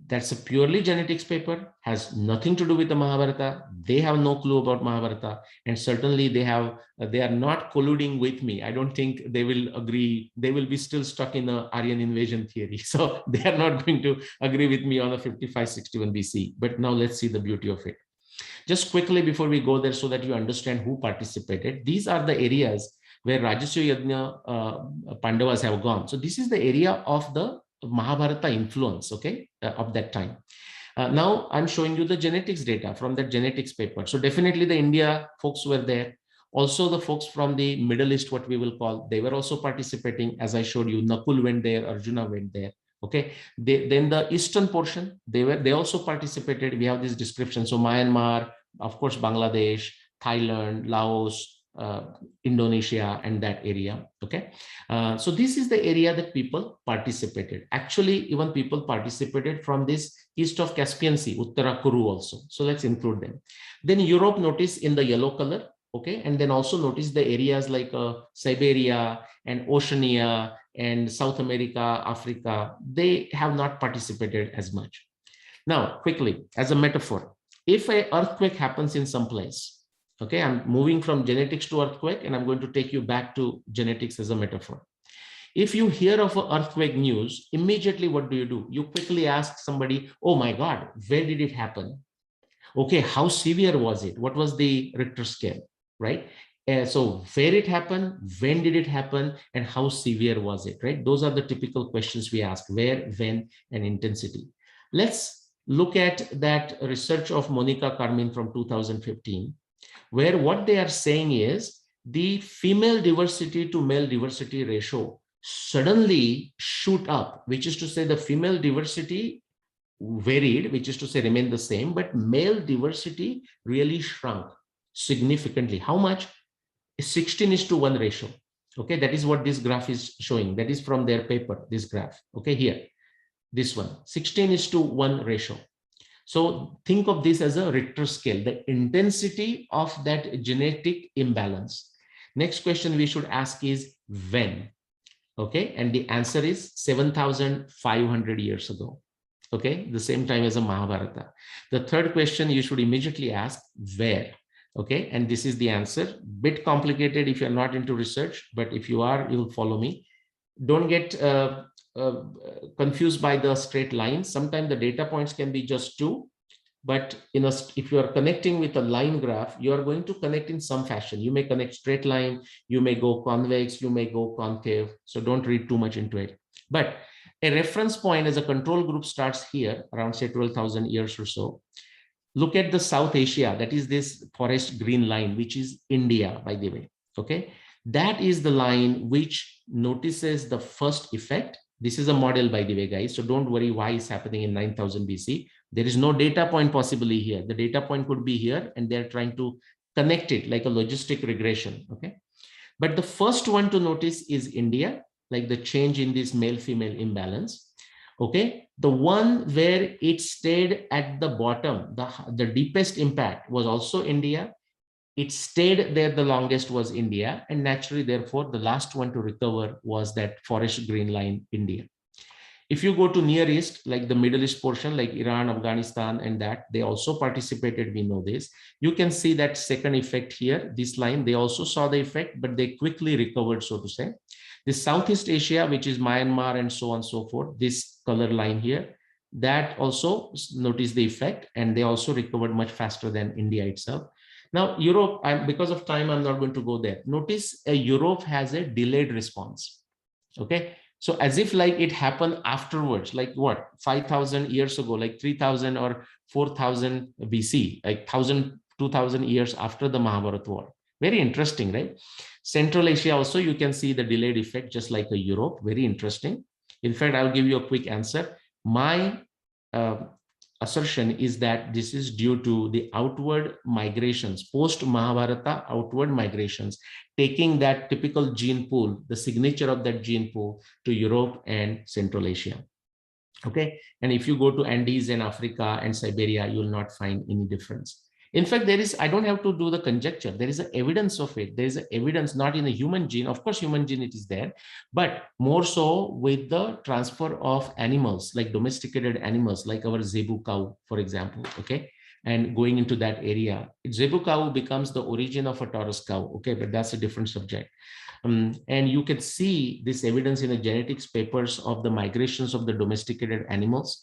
That's a purely genetics paper, has nothing to do with the Mahabharata. They have no clue about Mahabharata, and certainly they are not colluding with me. I don't think they will agree. They will be still stuck in the Aryan invasion theory. So they are not going to agree with me on a 55-61 BC. But now let's see the beauty of it. Just quickly before we go there, so that you understand who participated. These are the areas where Rajasya Yajna Pandavas have gone. So this is the area of the Mahabharata influence, okay, of that time. Now I'm showing you the genetics data from that genetics paper. So definitely the India folks were there. Also the folks from the Middle East, what we will call, they were also participating. As I showed you, Nakul went there, Arjuna went there. Okay, then the eastern portion, they also participated. We have this description. So Myanmar, of course, Bangladesh, Thailand, Laos, Indonesia, and that area. Okay, so this is the area that people participated. Actually, even people participated from this east of Caspian Sea, Uttara Kuru also. So let's include them. Then Europe, notice in the yellow color. Okay, and then also notice the areas like Siberia and Oceania and South America, Africa. They have not participated as much. Now, quickly, as a metaphor, if an earthquake happens in some place, okay, I'm moving from genetics to earthquake, and I'm going to take you back to genetics as a metaphor. If you hear of an earthquake news, immediately what do? You quickly ask somebody, oh my God, where did it happen? Okay, how severe was it? What was the Richter scale, right? So where it happened, when did it happen, and how severe was it, right? Those are the typical questions we ask: where, when, and intensity. Let's look at that research of Monica Carmen from 2015. Where what they are saying is the female diversity to male diversity ratio suddenly shoot up, which is to say the female diversity varied, which is to say remained the same, but male diversity really shrunk significantly. How much? 16:1 ratio. Okay, that is what this graph is showing. That is from their paper, this graph. Okay, here, this one, 16:1 ratio. So think of this as a Richter scale, the intensity of that genetic imbalance. Next question we should ask is when? Okay, and the answer is 7,500 years ago. Okay, the same time as a Mahabharata. The third question you should immediately ask, where? Okay, and this is the answer. Bit complicated if you're not into research, but if you are, you'll follow me. Don't get confused by the straight lines. Sometimes the data points can be just two, but if you are connecting with a line graph, you are going to connect in some fashion. You may connect straight line, you may go convex, you may go concave. So don't read too much into it. But a reference point as a control group starts here around say 12,000 years or so. Look at the South Asia, that is this forest green line, which is India, by the way. Okay, that is the line which notices the first effect. This is a model, by the way, guys, so don't worry why it's happening in 9,000 BC. There is no data point possibly here. The data point could be here, and they're trying to connect it like a logistic regression. Okay, but the first one to notice is India, like the change in this male-female imbalance. Okay, the one where it stayed at the bottom, the deepest impact was also India. It stayed there the longest was India, and naturally, therefore, the last one to recover was that forest green line, India. If you go to Near East, like the Middle East portion, like Iran, Afghanistan, and that, they also participated, we know this. You can see that second effect here, this line, they also saw the effect, but they quickly recovered, so to say. The Southeast Asia, which is Myanmar and so on and so forth, this color line here, that also noticed the effect, and they also recovered much faster than India itself. Now, Europe, because of time, I'm not going to go there. Notice Europe has a delayed response. Okay, so as if like it happened afterwards, like what, 5,000 years ago, like 3,000 or 4,000 BC, like 1,000, 2,000 years after the Mahabharata war. Very interesting, right? Central Asia also, you can see the delayed effect, just like a Europe. Very interesting. In fact, I'll give you a quick answer. My assertion is that this is due to the outward migrations, post Mahabharata outward migrations, taking that typical gene pool, the signature of that gene pool, to Europe and Central Asia. Okay, and if you go to Andes and Africa and Siberia, you will not find any difference. In fact, there is, I don't have to do the conjecture, there is a evidence of it. There is a evidence not in the human gene, of course human gene it is there, but more so with the transfer of animals, like domesticated animals, like our zebu cow, for example. Okay, and going into that area, zebu cow becomes the origin of a Taurus cow. Okay, but that's a different subject. And you can see this evidence in the genetics papers of the migrations of the domesticated animals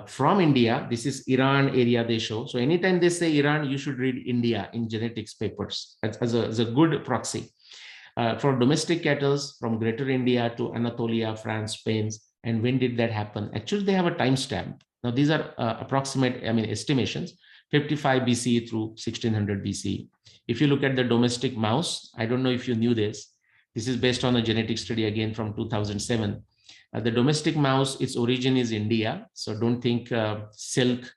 from India. This is Iran area they show. So anytime they say Iran, you should read India in genetics papers as a good proxy. For domestic cattle from Greater India to Anatolia, France, Spain. And when did that happen? Actually, they have a timestamp. Now, these are approximate, estimations, 55 BC through 1600 BC. If you look at the domestic mouse, I don't know if you knew this. This is based on a genetic study again from 2007. The domestic mouse, its origin is India. So don't think silk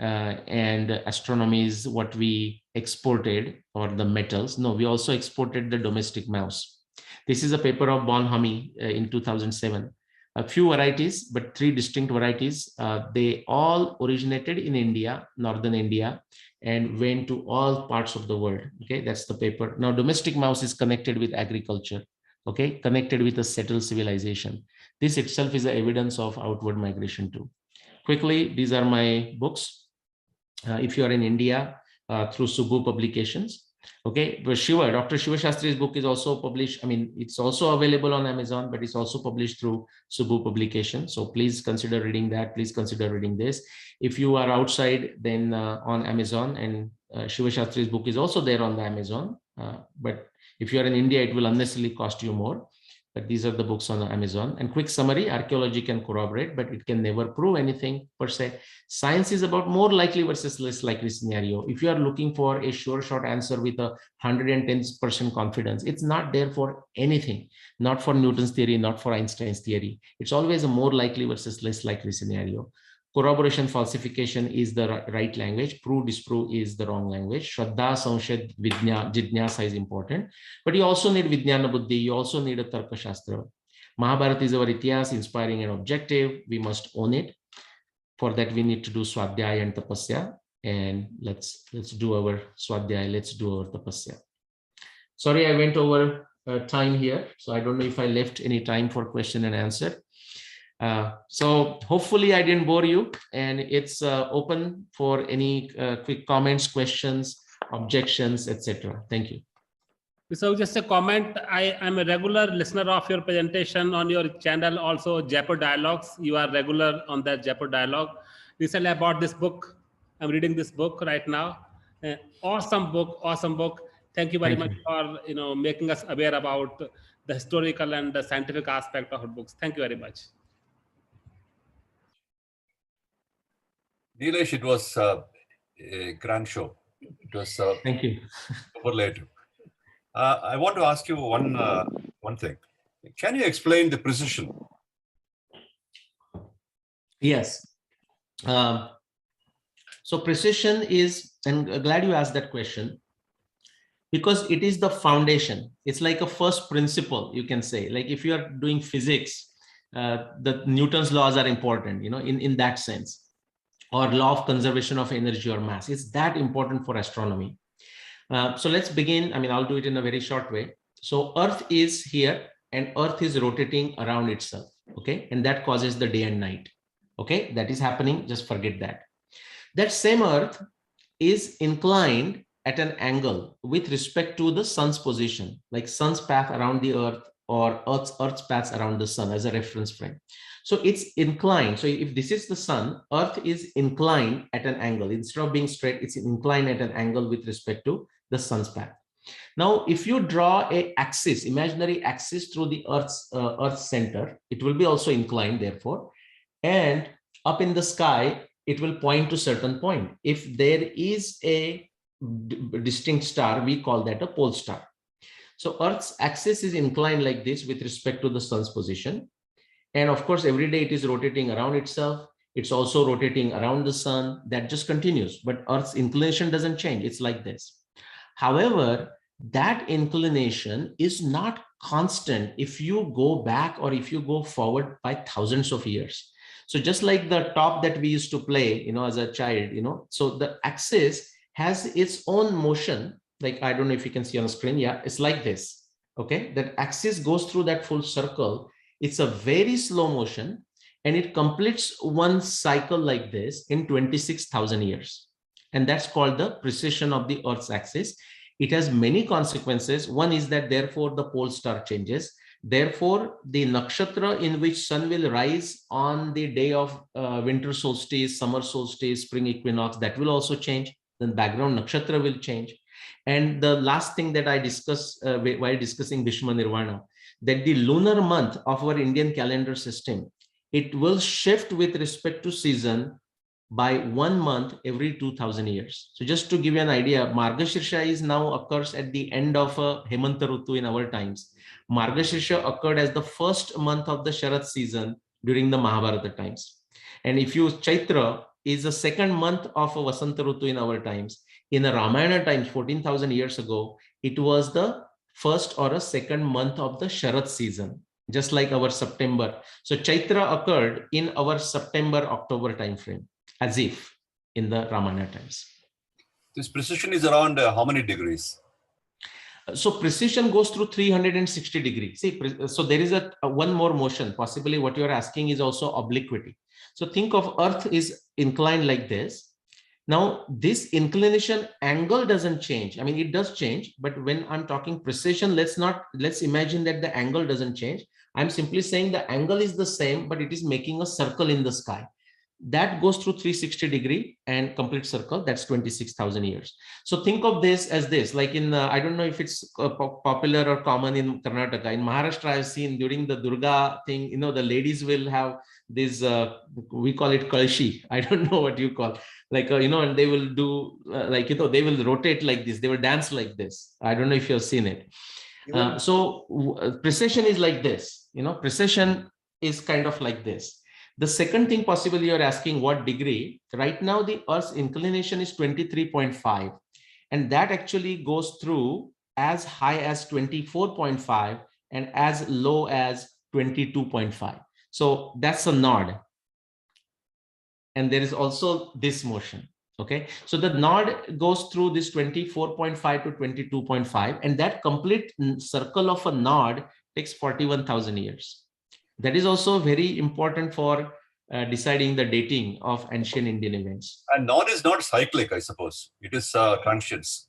and astronomy is what we exported, or the metals. No, we also exported the domestic mouse. This is a paper of Bonhomie in 2007. A few varieties, but 3 distinct varieties. They all originated in India, northern India, and went to all parts of the world. Okay, that's the paper. Now, domestic mouse is connected with agriculture. Okay, connected with a settled civilization. This itself is the evidence of outward migration too. Quickly, these are my books. If you are in India, through Subbu Publications. Okay, but Dr. Shiva Shastri's book is also published. It's also available on Amazon, but it's also published through Subbu Publication. So please consider reading that. Please consider reading this. If you are outside, then on Amazon, and Shiva Shastri's book is also there on the Amazon. But if you are in India, it will unnecessarily cost you more. But these are the books on Amazon. And quick summary, archaeology can corroborate, but it can never prove anything per se. Science is about more likely versus less likely scenario. If you are looking for a sure shot answer with a 110% confidence, it's not there for anything, not for Newton's theory, not for Einstein's theory. It's always a more likely versus less likely scenario. Corroboration, falsification is the right language. Prove, disprove is the wrong language. Shraddha, Samshay, Jidnyasa is important. But you also need Vijnana Buddhi. You also need a Tarka Shastra. Mahabharata is our Ityas, inspiring and objective. We must own it. for that, we need to do Swadhyaya and Tapasya. And let's do our Swadhyaya, let's do our Tapasya. Sorry, I went over time here. So I don't know if I left any time for question and answer. So hopefully I didn't bore you, and it's open for any quick comments, questions, objections, etc. Thank you. So just a comment, I am a regular listener of your presentation on your channel, also Jaipur Dialogues. You are regular on that Jaipur Dialogue. Recently I bought this book. I'm reading this book right now. Awesome book, awesome book. Thank you very much for making us aware about the historical and the scientific aspect of our books. Thank you very much. Nilesh, it was a grand show. It was thank you. superlative. I want to ask you one thing. Can you explain the precision? Yes. So precision is, and glad you asked that question, because it is the foundation. It's like a first principle, you can say. Like if you are doing physics, the Newton's laws are important, in that sense, or law of conservation of energy or mass. It's that important for astronomy. So let's begin. I mean, I'll do it in a very short way. So Earth is here and Earth is rotating around itself. Okay. And that causes the day and night. Okay. That is happening. Just forget that. That same Earth is inclined at an angle with respect to the sun's position, like sun's path around the Earth or Earth's path around the sun as a reference frame. So it's inclined. So if this is the sun, Earth is inclined at an angle. Instead of being straight, it's inclined at an angle with respect to the sun's path. Now, if you draw a axis, imaginary axis through the Earth's center, it will be also inclined, therefore, and up in the sky, it will point to certain point. If there is a distinct star, we call that a pole star. So Earth's axis is inclined like this with respect to the sun's position. And of course, every day it is rotating around itself. It's also rotating around the sun. That just continues, but Earth's inclination doesn't change. It's like this. However, that inclination is not constant if you go back or if you go forward by thousands of years. So just like the top that we used to play, as a child, so the axis has its own motion. Like, I don't know if you can see on the screen. Yeah, it's like this. Okay. That axis goes through that full circle. It's a very slow motion and it completes one cycle like this in 26,000 years. And that's called the precession of the Earth's axis. It has many consequences. One is that therefore the pole star changes. Therefore, the nakshatra in which sun will rise on the day of winter solstice, summer solstice, spring equinox, that will also change. Then background nakshatra will change. And the last thing that I discussed while discussing Bhishma Nirvana, that the lunar month of our Indian calendar system, it will shift with respect to season by 1 month every 2000 years. So just to give you an idea, Margashirsha is now occurs at the end of Hemanta Rutu in our times. Margashirsha occurred as the first month of the Sharat season during the Mahabharata times. And if you Chaitra is the second month of Vasanta Rutu in our times. In the Ramayana times, 14,000 years ago, it was the first or a second month of the Sharat season, just like our September. So Chaitra occurred in our September-October time frame, as if in the Ramayana times. This precision is around how many degrees? So precision goes through 360 degrees. See, so there is a one more motion. Possibly what you're asking is also obliquity. So think of Earth is inclined like this. Now, this inclination angle doesn't change. I mean, it does change, but when I'm talking precision, let's imagine that the angle doesn't change. I'm simply saying the angle is the same, but it is making a circle in the sky. That goes through 360 degree and complete circle. That's 26,000 years. So think of this as this, like in, I don't know if it's popular or common in Karnataka. In Maharashtra, I've seen during the Durga thing, the ladies will have this, we call it kalshi. I don't know what you call, like, and they will do they will rotate like this. They will dance like this. I don't know if you've seen it. Precession is like this, precession is kind of like this. The second thing possibly you're asking what degree. Right now, the Earth's inclination is 23.5. And that actually goes through as high as 24.5 and as low as 22.5. So that's a nod. and there is also this motion. Okay, so the nod goes through this 24.5 to 22.5, and that complete circle of a nod takes 41,000 years. That is also very important for deciding the dating of ancient Indian events. And nod is not cyclic, I suppose. It is transients.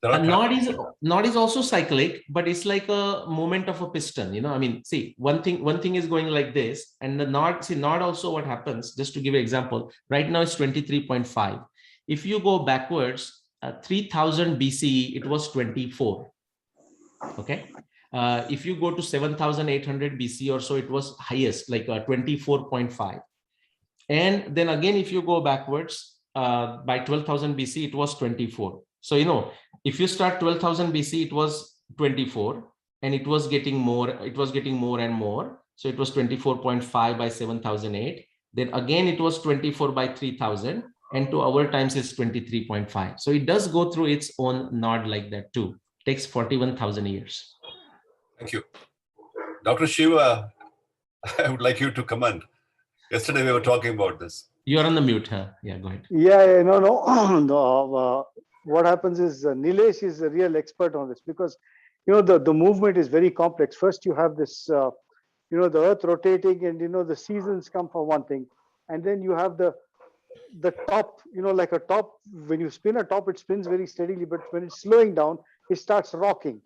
There A are nod is also cyclic, but it's like a movement of a piston. I mean, see, one thing is going like this, and the nod. See, nod also what happens. Just to give an example, right now it's 23.5. If you go backwards, 3000 BCE, it was 24. Okay. If you go to 7800 BC or so, it was highest, like 24.5. And then again, if you go backwards, by 12,000 BC, it was 24. So, if you start 12,000 BC, it was 24, and it was getting more and more. So it was 24.5 by 7008. Then again, it was 24 by 3000. And to our times, it's 23.5. So it does go through its own nod like that too. It takes 41,000 years. Thank you. Dr. Shiva, I would like you to comment. Yesterday we were talking about this. You're on the mute, huh? Yeah, go ahead. Yeah, no. No, what happens is Nilesh is a real expert on this, because the movement is very complex. First you have this the earth rotating, and the seasons come for one thing, and then you have the top, like a top. When you spin a top, it spins very steadily, but when it's slowing down, it starts rocking.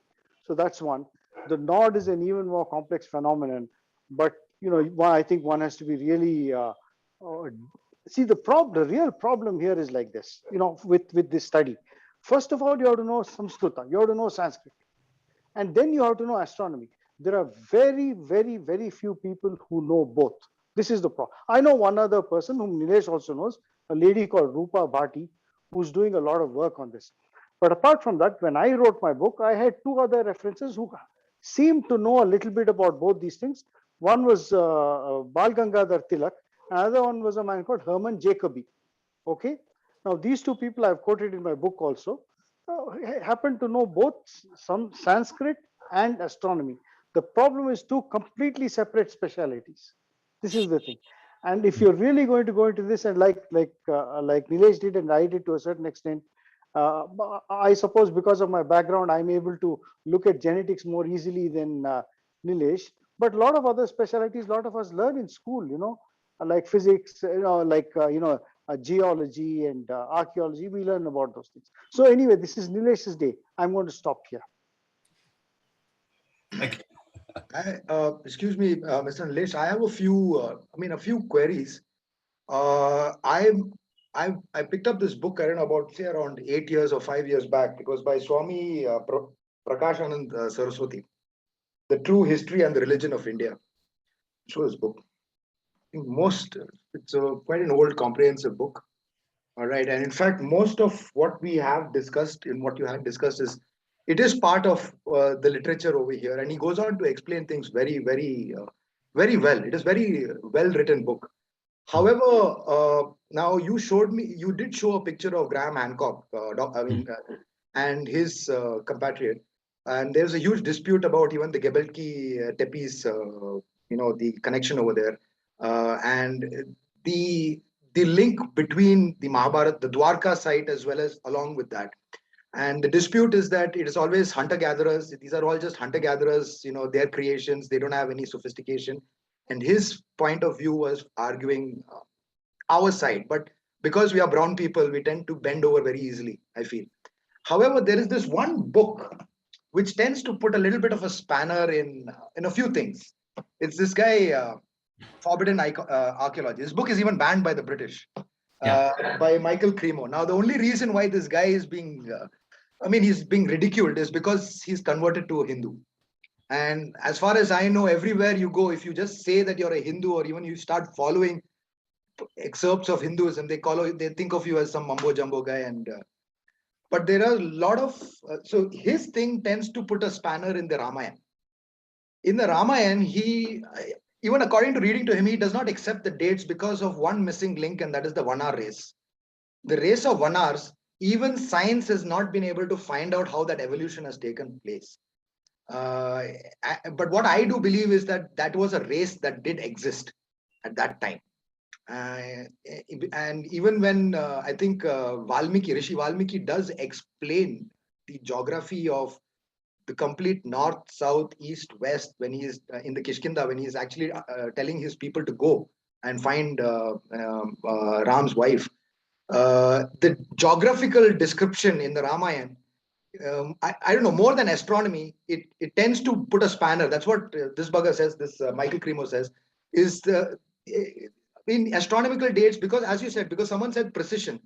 So that's one. The nod is an even more complex phenomenon, but I think one has to be really see, the real problem here is like this, with this study. First of all, you have to know Samskrita, you have to know Sanskrit, and then you have to know astronomy. There are very, very, very few people who know both. This is the problem. I know one other person whom Nilesh also knows, a lady called Rupa Bhati, who's doing a lot of work on this. But apart from that, when I wrote my book, I had two other references who seemed to know a little bit about both these things. One was Bal Gangadhar Tilak. Another one was a man called Herman Jacobi. Okay. Now, these two people I've quoted in my book also happen to know both some Sanskrit and astronomy. The problem is two completely separate specialities. This is the thing. And if you're really going to go into this, and like Nilesh did and I did to a certain extent, I suppose because of my background, I'm able to look at genetics more easily than Nilesh. But a lot of other specialties, a lot of us learn in school, like physics, geology and archaeology. We learn about those things. So anyway, this is Nilesh's day. I'm going to stop here. Thank you. Excuse me, Mr. Nilesh, I have a few queries. I picked up this book, I don't know, about say around 8 years or 5 years back. It was by Swami Prakashanand Saraswati, The True History and the Religion of India. Show this book. I think it's quite an old, comprehensive book. All right, and in fact, most of what we have discussed in what you had discussed it is part of the literature over here, and he goes on to explain things very, very, very well. It is very well written book. However, now you did show a picture of Graham Hancock, and his compatriot, and there's a huge dispute about even the Gebelki Tepes, the connection over there, and the link between the Mahabharata, the Dwarka site, as well as along with that. And the dispute is that it is always hunter-gatherers. These are all just hunter-gatherers, their creations. They don't have any sophistication. And his point of view was arguing our side. But because we are brown people, we tend to bend over very easily, I feel. However, there is this one book which tends to put a little bit of a spanner in a few things. It's this guy, Forbidden Archaeology. This book is even banned by the British, by Michael Cremo. Now, the only reason why this guy is being he's being ridiculed is because he's converted to a Hindu. And as far as I know, everywhere you go, if you just say that you're a Hindu, or even you start following excerpts of Hinduism, they think of you as some mumbo jumbo guy. But there are a lot of so his thing tends to put a spanner in the Ramayana. In the Ramayana, even according to reading to him, he does not accept the dates because of one missing link, and that is the Vanar race. The race of Vanars, even science has not been able to find out how that evolution has taken place. But what I do believe is that was a race that did exist at that time. And even when I think Rishi Valmiki does explain the geography of the complete north, south, east, west when he is in the Kishkinda, when he is actually telling his people to go and find Ram's wife. The geographical description in the Ramayana, I don't know, more than astronomy, it tends to put a spanner. That's what this bugger says, this Michael Cremo says, is in astronomical dates, because as you said, because someone said precision.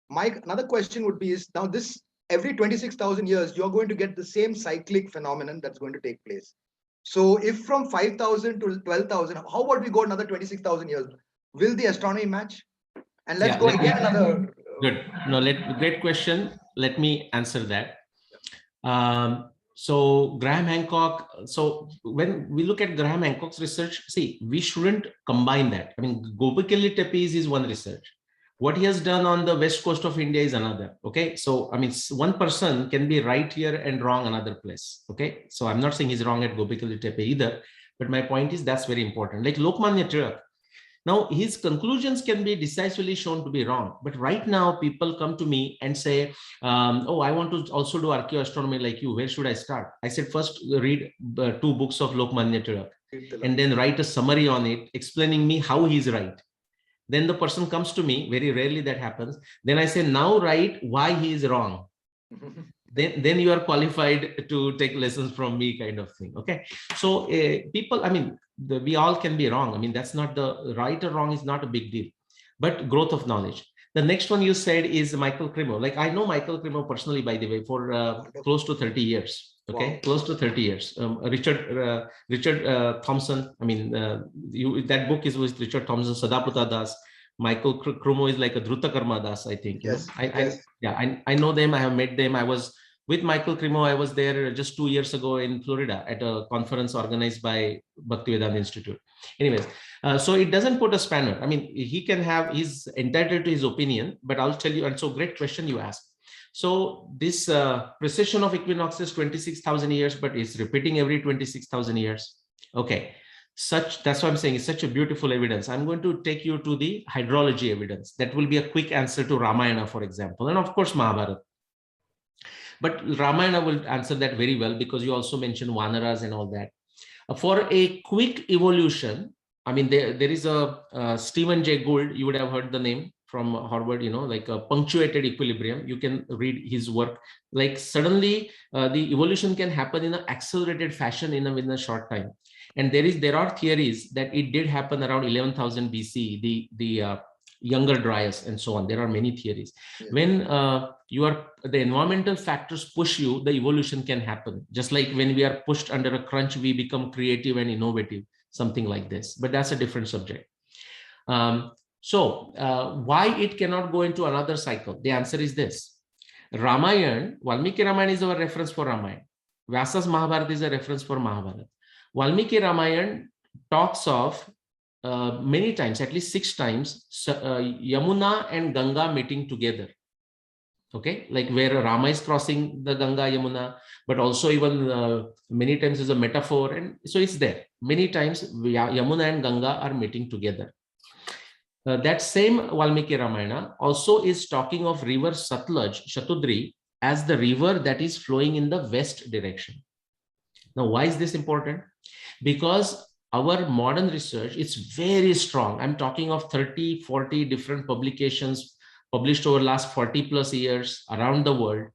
Mike, another question would be is now this every 26,000 years, you're going to get the same cyclic phenomenon that's going to take place. So if from 5,000 to 12,000, how about we go another 26,000 years? Will the astronomy match? And let's go again another. Good. No, great question. Let me answer that. So Graham Hancock, so when we look at Graham Hancock's research, see, we shouldn't combine that. I mean, Gobekli Tepe is one research. What he has done on the west coast of India is another. Okay, so I mean, one person can be right here and wrong another place. Okay, so I'm not saying he's wrong at Gobekli Tepe either, but my point is that's very important. Like Lokmanya Tilak, now his conclusions can be decisively shown to be wrong, but right now people come to me and say, oh, I want to also do archaeoastronomy like you. Where should I start? I said, first read 2 books of Lokmanya Tilak and then write a summary on it, explaining me how he's right. Then the person comes to me, very rarely that happens. Then I say, now write why he is wrong. Then you are qualified to take lessons from me, kind of thing. Okay. So people, I mean, we all can be wrong. I mean, that's not the right or wrong is not a big deal, but growth of knowledge. The next one you said is Michael Cremo. Like I know Michael Cremo personally, by the way, for close to 30 years. Okay, wow. Close to 30 years. Richard Thompson. I mean, that book is with Richard Thompson, Sadaputa Das. Michael Cremo is like a Dhruta Karma Das, I think. Yes. I know them. I have met them. I was with Michael Cremo. I was there just 2 years ago in Florida at a conference organized by Bhaktivedanta Institute. Anyways, so it doesn't put a spanner. I mean, he's entitled to his opinion, but I'll tell you. And so, great question you asked. So this precession of equinoxes 26,000 years, but it's repeating every 26,000 years. Okay. That's what I'm saying. It's such a beautiful evidence. I'm going to take you to the hydrology evidence. That will be a quick answer to Ramayana, for example, and of course Mahabharata. But Ramayana will answer that very well because you also mentioned Vanaras and all that. For a quick evolution, I mean, there is a Stephen Jay Gould. You would have heard the name from Harvard. You know, like a punctuated equilibrium. You can read his work. Like suddenly, the evolution can happen in an accelerated fashion in a short time. And there are theories that it did happen around 11,000 BC, the younger Dryas and so on. There are many theories. Yeah. When the environmental factors push you, the evolution can happen. Just like when we are pushed under a crunch, we become creative and innovative, something like this. But that's a different subject. Why it cannot go into another cycle? The answer is this. Ramayana, Valmiki Ramayana is our reference for Ramayana. Vyasa's Mahabharata is a reference for Mahabharata. Valmiki Ramayana talks of many times, at least 6 times, Yamuna and Ganga meeting together. Okay, like where Rama is crossing the Ganga, Yamuna, but also even many times is a metaphor. And so it's there. Many times Yamuna and Ganga are meeting together. That same Valmiki Ramayana also is talking of river Satluj, Shatudri, as the river that is flowing in the west direction. Now, why is this important? Because our modern research is very strong. I'm talking of 30, 40 different publications published over the last 40 plus years around the world.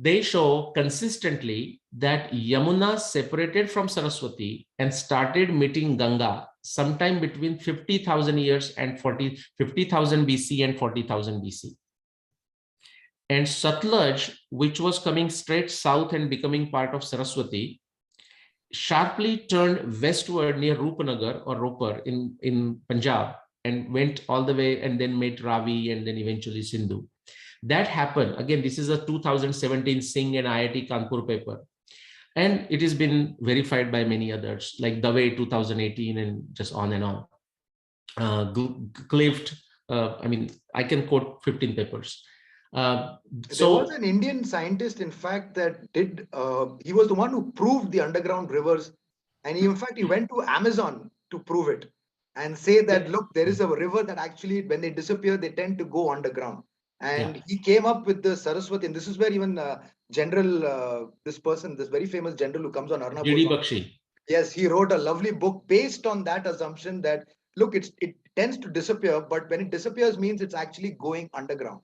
They show consistently that Yamuna separated from Saraswati and started meeting Ganga sometime between 50,000 years and 50,000 BC and 40,000 BC. And Satluj, which was coming straight south and becoming part of Saraswati, sharply turned westward near Rupanagar or Ropar in Punjab and went all the way and then met Ravi and then eventually Sindhu. That happened. Again, this is a 2017 Singh and IIT Kanpur paper. And it has been verified by many others, like Dave 2018 and just on and on. Clift, I mean, I can quote 15 papers. There was an Indian scientist, in fact, that did, he was the one who proved the underground rivers. And he, in fact, he went to Amazon to prove it. and say that, look, there is a river that actually, when they disappear, they tend to go underground. And he came up with the Saraswati, and this is where even this person, this very famous general who comes on Arnab G.D. Goswami, Bakshi. yes, he wrote a lovely book based on that assumption that, look, it tends to disappear, but when it disappears means it's actually going underground.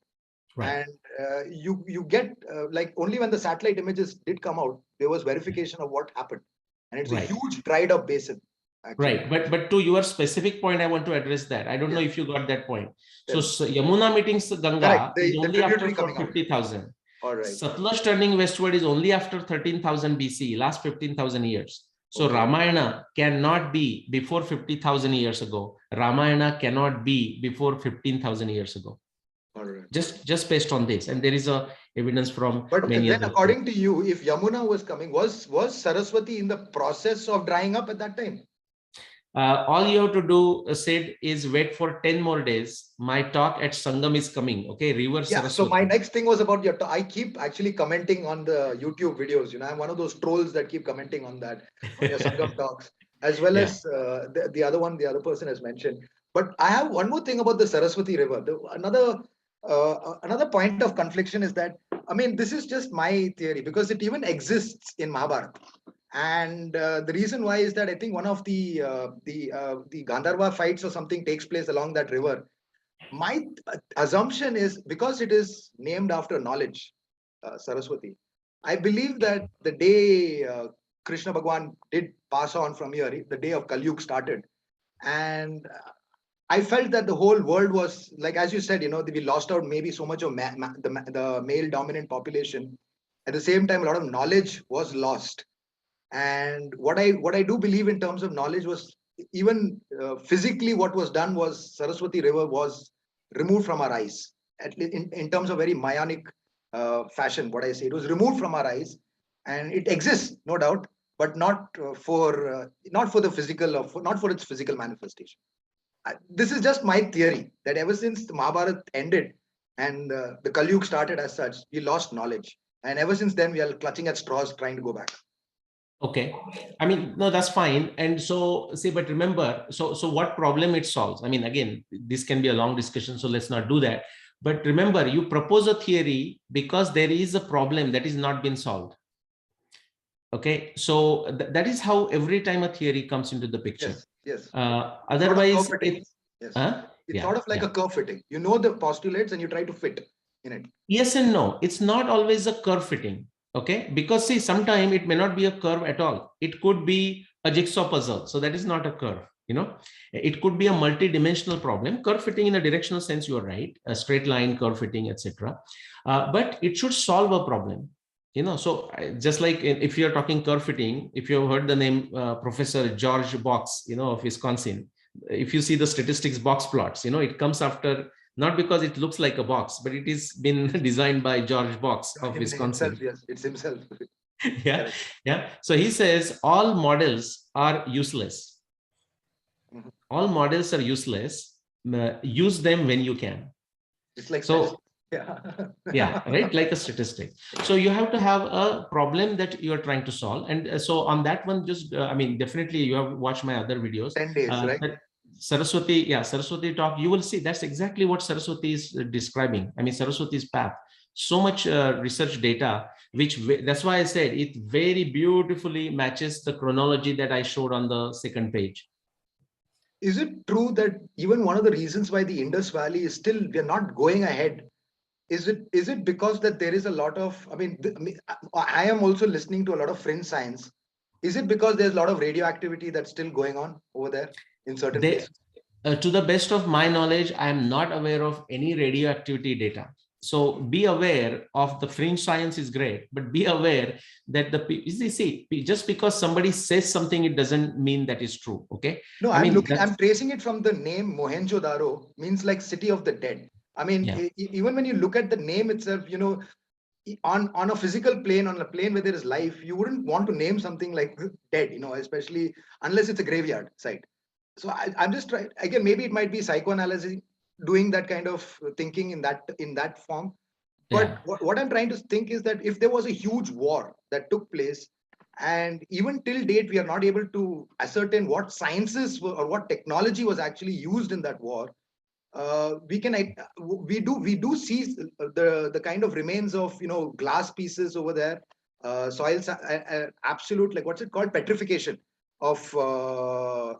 Right. And you get like only when the satellite images did come out, there was verification of what happened, and it's a Right. huge dried up basin. Actually. Right, but to your specific point, I want to address that. I don't know if you got that point. So Yamuna meetings Ganga Correct. is The only after tributary coming out. 50,000. All right. Satluj turning westward is only after 13,000 BC, last 15,000 years. So Okay. Ramayana cannot be before 50,000 years ago. Ramayana cannot be before 15,000 years ago. All right. Just based on this, and there is a evidence from But many then, other. according to you, if Yamuna was coming, was Saraswati in the process of drying up at that time? All you have to do, Sid, is wait for 10 more days. My talk at Sangam is coming. Okay, River Yeah. Saraswati. So my next thing was about your. I keep actually commenting on the YouTube videos. I'm one of those trolls that keep commenting on that, on your Sangam talks, as well as the other one, the other person has mentioned. But I have one more thing about the Saraswati River. Another point of confliction is that, I mean, this is just my theory because it even exists in Mahabharata. And the reason why is that I think one of the Gandharva fights or something takes place along that river. My assumption is because it is named after knowledge, Saraswati. I believe that the day Krishna Bhagwan did pass on from here, the day of Kali Yuga started, and I felt that the whole world was like, as you said, we lost out maybe so much of the male dominant population. At the same time, a lot of knowledge was lost. And what I do believe in terms of knowledge was even physically what was done was Saraswati River was removed from our eyes, at least in terms of very Mayanic fashion. What I say, it was removed from our eyes, and it exists, no doubt, but not for the physical, or not for its physical manifestation. This is just my theory that ever since the Mahabharata ended and the Kali Yuga started as such, we lost knowledge, and ever since then we are clutching at straws trying to go back. Okay, I mean, no, that's fine. And so, see, but remember, so what problem it solves? I mean, again, this can be a long discussion, so let's not do that. But remember, you propose a theory because there is a problem that is not been solved. Okay, so that is how every time a theory comes into the picture. Yes. Otherwise, it's yeah, sort of like a curve fitting. You know the postulates and you try to fit in it. Yes and no. It's not always a curve fitting. Okay, because see, sometimes it may not be a curve at all. It could be a jigsaw puzzle. So that is not a curve. It could be a multi-dimensional problem. Curve fitting in a directional sense, you are right. A straight line, curve fitting, etc. But it should solve a problem. So just like if you're talking curve fitting, if you have heard the name Professor George Box, of Wisconsin, if you see the statistics box plots, it comes after, not because it looks like a box, but it is been designed by George Box of Wisconsin. Himself, yes, it's himself. Yeah. So he says all models are useless. Mhm. All models are useless. Use them when you can. It's like so. Yeah, right, like a statistic. So you have to have a problem that you are trying to solve, and so on that one, just I mean, definitely you have watched my other videos. 10 days, right? Saraswati talk, you will see that's exactly what Saraswati is describing. I mean, Saraswati's path, so much research data, that's why I said it very beautifully matches the chronology that I showed on the second page. Is it true that even one of the reasons why the Indus Valley is still, we're not going ahead, is it because that there is a lot of, I am also listening to a lot of fringe science. Is it because there's a lot of radioactivity that's still going on over there in certain places? To the best of my knowledge, I am not aware of any radioactivity data. So be aware of the fringe science is great, but be aware that just because somebody says something, it doesn't mean that is true. Okay. No, I'm tracing it from the name Mohenjo-daro, means like city of the dead. I mean, even when you look at the name itself, on a physical plane, on a plane where there is life, you wouldn't want to name something like dead, especially unless it's a graveyard site. So I'm just trying, again, maybe it might be psychoanalysis doing that kind of thinking in that form. But what I'm trying to think is that if there was a huge war that took place And even till date, we are not able to ascertain what sciences or what technology was actually used in that war. We do see the kind of remains of glass pieces over there, soils, absolute, like, what's it called, petrification of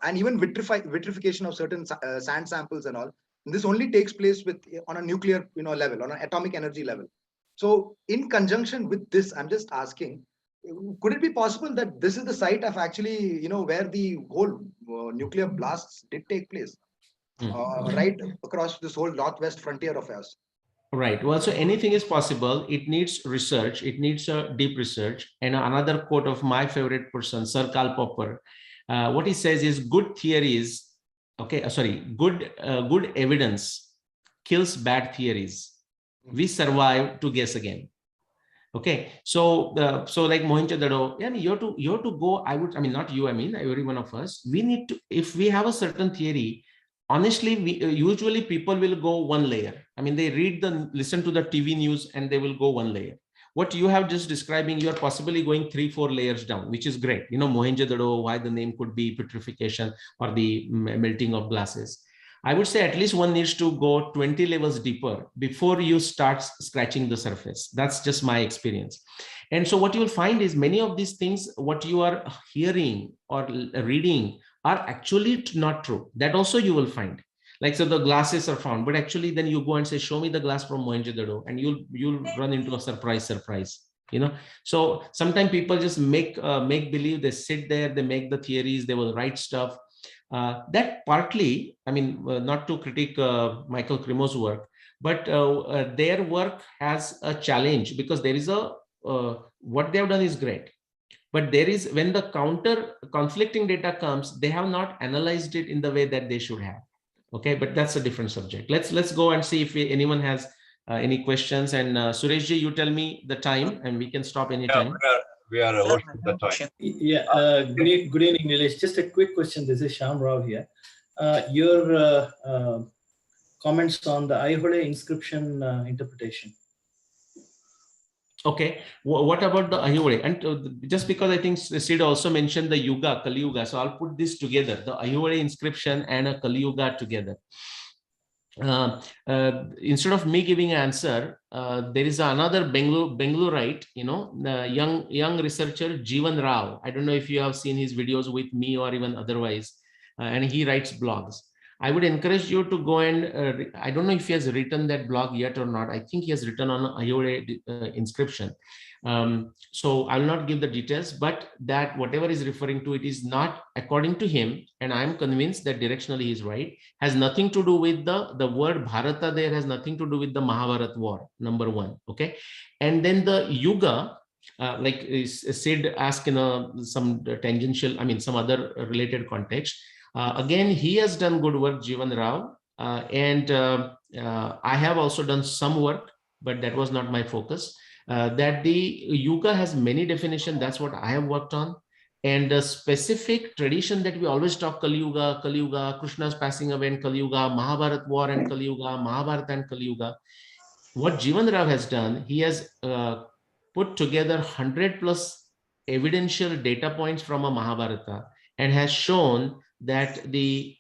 and even vitrification of certain sand samples and all. And this only takes place on a nuclear level, on an atomic energy level. So in conjunction with this, I'm just asking, could it be possible that this is the site of actually where the whole nuclear blasts did take place? Right across this whole northwest frontier of ours. Right. Well, so anything is possible. It needs research. It needs a deep research. And another quote of my favorite person, Sir Karl Popper, what he says is good theories. Okay, good evidence kills bad theories. We survive to guess again. Okay, so like Mohenjo-daro, yeah, you have to go. Not you. Every one of us. We need to, if we have a certain theory. Honestly, usually people will go one layer. They listen to the TV news and they will go one layer. What you have just describing, you are possibly going 3-4 layers down, which is great. Mohenjo-daro, why the name could be petrification or the melting of glasses. I would say at least one needs to go 20 levels deeper before you start scratching the surface. That's just my experience. And so what you will find is many of these things, what you are hearing or reading, are actually not true. That also you will find. Like, so the glasses are found, but actually then you go and say, show me the glass from Mohenjo-daro, and you'll run into a surprise. So sometimes people just make believe. They sit there, they make the theories, they will write stuff. That partly, not to critique Michael Cremo's work, but their work has a challenge, because there is what they have done is great. But there is, when the counter conflicting data comes, they have not analyzed it in the way that they should have. Okay, but that's a different subject. Let's go and see if anyone has any questions. And Sureshji, you tell me the time, and we can stop anytime. We are over the time. Yeah. Good evening, Nilesh. Just a quick question. This is Shyam Rao here. Your comments on the Aihole inscription interpretation. Okay, what about the Aihole? And just because I think Sid also mentioned the Yuga, Kali Yuga, so I'll put this together, the Aihole inscription and a Kali Yuga together. Instead of me giving an answer, there is another Bengalurite, young researcher, Jeevan Rao. I don't know if you have seen his videos with me or even otherwise, and he writes blogs. I would encourage you to go and, I don't know if he has written that blog yet or not. I think he has written on Aihole inscription. So I will not give the details, but that whatever is referring to, it is not according to him, and I am convinced that directionally he is right, has nothing to do with the word Bharata. There has nothing to do with the Mahabharata war, number one. Okay. And then the Yuga, like Sid asked in some tangential, some other related context. Again, he has done good work, Jeevan Rao, and I have also done some work, but that was not my focus. That the Yuga has many definitions. That's what I have worked on. And the specific tradition that we always talk, Kali Yuga, Krishna's passing away in Kali Yuga, Mahabharata war and Kali Yuga, Mahabharata and Kali Yuga. What Jeevan Rao has done, he has put together 100 plus evidential data points from a Mahabharata, and has shown that the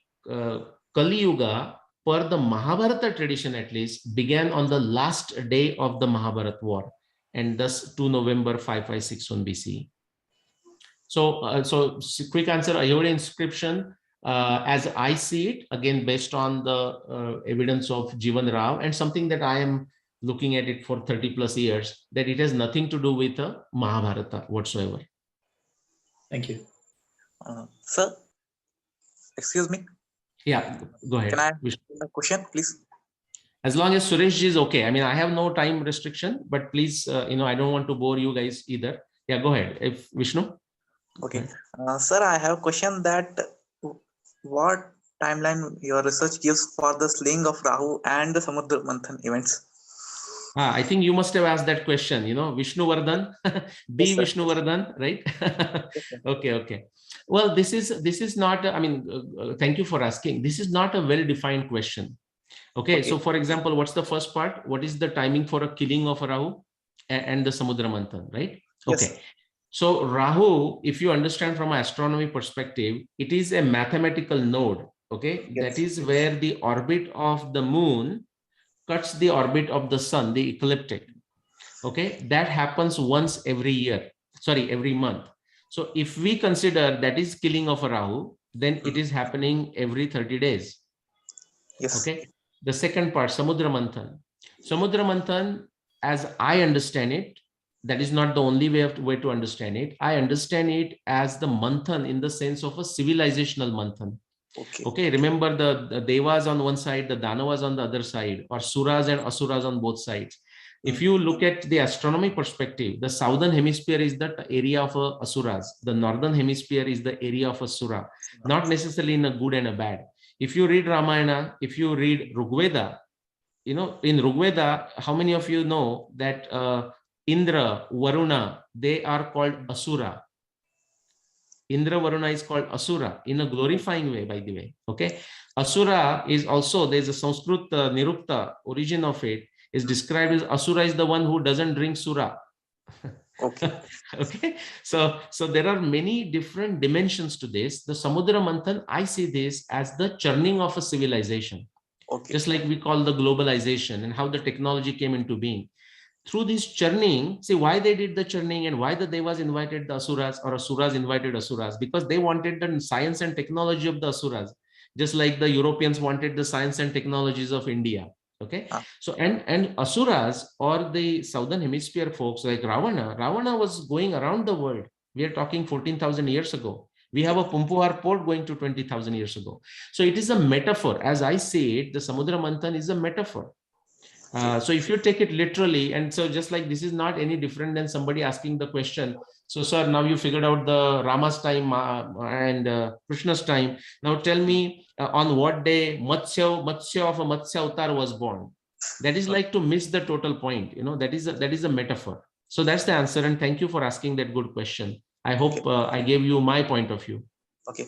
Kali Yuga, per the Mahabharata tradition at least, began on the last day of the Mahabharata war, and thus 2 November 5561 BC. So quick answer, Aihole inscription, as I see it, again, based on the evidence of Jeevan Rao, and something that I am looking at it for 30 plus years, that it has nothing to do with the Mahabharata whatsoever. Thank you. Sir, excuse me. Yeah, go ahead. Can I ask a question, please? As long as Suresh is okay. I have no time restriction, but please, I don't want to bore you guys either. Yeah, go ahead. If Vishnu. Okay. Sir, I have a question that what timeline your research gives for the slaying of Rahu and the Samudra Manthan events? I think you must have asked that question, Vishnu Vardhan, B. Yes, Vishnu Vardhan, right? Okay. Well, this is not, thank you for asking. This is not a well-defined question. Okay, so for example, what's the first part? What is the timing for a killing of a Rahu and the Samudra Manthan, right? Okay. Yes. So Rahu, if you understand from an astronomy perspective, it is a mathematical node. Okay, Yes. that is where the orbit of the moon cuts the orbit of the sun, the ecliptic. Okay, that happens once every year. Sorry, every month. So if we consider that is killing of a Rahu, then it is happening every 30 days. Yes. Okay. The second part, Samudra Manthan. Samudra Manthan, as I understand it, that is not the only way to understand it. I understand it as the Manthan in the sense of a civilizational Manthan. Okay. Okay, remember the Devas on one side, the Danavas on the other side, or Suras and Asuras on both sides. If you look at the astronomy perspective, the southern hemisphere is the area of Asuras. The northern hemisphere is the area of Asura, not necessarily in a good and a bad. If you read Ramayana, if you read Rigveda, you know, in Rigveda, how many of you know that Indra, Varuna, they are called Asura? Indra, Varuna is called Asura in a glorifying way, by the way. Okay. Asura is also, there's a Sanskrit Nirukta, origin of it is described as Asura is the one who doesn't drink Sura. Okay. Okay. So there are many different dimensions to this. The Samudra Manthan, I see this as the churning of a civilization. Okay. Just like we call the globalization and how the technology came into being. Through this churning, see why they did the churning and why the Devas invited the Asuras or Asuras invited Asuras, because they wanted the science and technology of the Asuras, just like the Europeans wanted the science and technologies of India. Okay. So, and Asuras or the southern hemisphere folks like Ravana was going around the world. We are talking 14,000 years ago. We have a Pumpuar port going to 20,000 years ago. So it is a metaphor. As I say it, the Samudra Manthan is a metaphor. So if you take it literally, and so just like this is not any different than somebody asking the question, so sir, now you figured out the Rama's time and Krishna's time. Now tell me on what day Matsya of a Matsya Avatar was born. That is like to miss the total point. You know, that is a metaphor. So that's the answer. And thank you for asking that good question. I hope I gave you my point of view. Okay,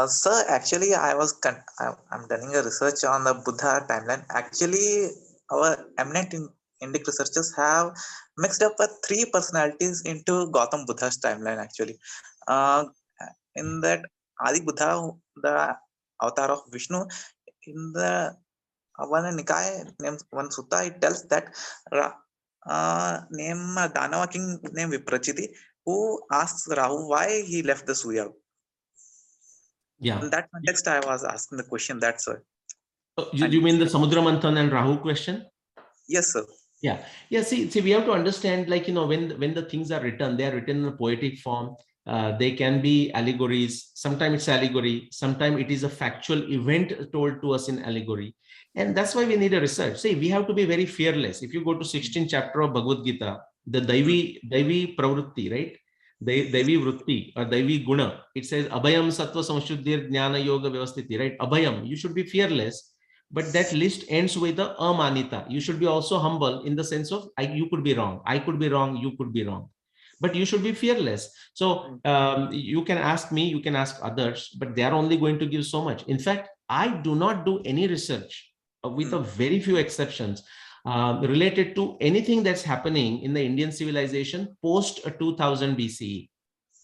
sir. Actually, I'm doing a research on the Buddha timeline. Actually, our eminent Indic researchers have mixed up 3 personalities into Gautam Buddha's timeline. Actually, in that Adi Buddha, the avatar of Vishnu, in the one Nikaya named one sutta, it tells that name Danava king named Viprachiti, who asks Rahu why he left the Surya. Yeah. In that context, I was asking the question. That's why. You mean the Samudra Manthan and Rahu question? Yes, sir. Yeah. See, we have to understand, like, you know, when the things are written, they are written in a poetic form. They can be allegories. Sometimes it's allegory. Sometimes it is a factual event told to us in allegory. And that's why we need a research. See, we have to be very fearless. If you go to 16th chapter of Bhagavad Gita, the Daivi Pravrutti, right? Devi Vritti or Devi Guna, it says Abhayam Sattva Samshuddhir Jnana Yoga Vyavasthiti, right? Abhayam, you should be fearless, but that list ends with the amanita. You should be also humble in the sense of you could be wrong, I could be wrong, you could be wrong, but you should be fearless. So you can ask me, you can ask others, but they are only going to give so much. In fact, I do not do any research with a very few exceptions. Related to anything that's happening in the Indian civilization post 2000 BCE.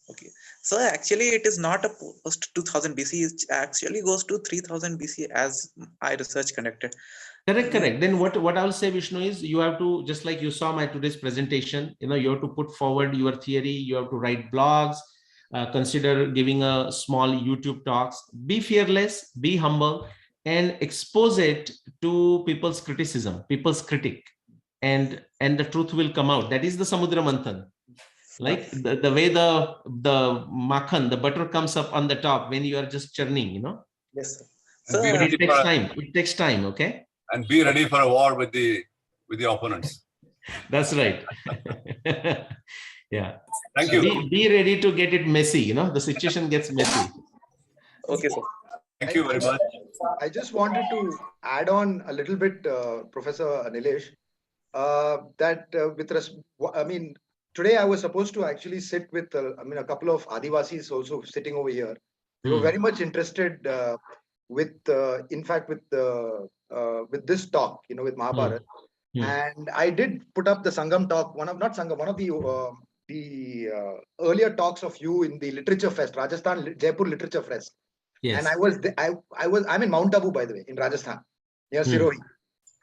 Okay. So actually, it is not a post 2000 BC. It actually goes to 3000 BC as I research conducted. Correct. Then what I'll say, Vishnu, is you have to, just like you saw my today's presentation, you know, you have to put forward your theory, you have to write blogs, consider giving a small YouTube talks, be fearless, be humble, and expose it to people's criticism, people's critic, and the truth will come out. That is the Samudra Manthan. Like the way the makhan, the butter comes up on the top when you are just churning, you know. Yes, sir. So, But it takes time. It takes time. Okay. And be ready for a war with the opponents. That's right. Yeah. Thank So you. be ready to get it messy. You know, the situation gets messy. Okay, sir. Thank you very much. I just wanted to add on a little bit, Professor Nilesh, I mean, today I was supposed to actually sit with, a couple of Adivasis also sitting over here. They were very much interested with this talk, you know, with Mahabharata. And I did put up the Sangam talk, one of the the earlier talks of you in the Literature Fest, Rajasthan Jaipur Literature Fest. Yes. And I'm in Mount Abu, by the way, in Rajasthan, near Sirohi.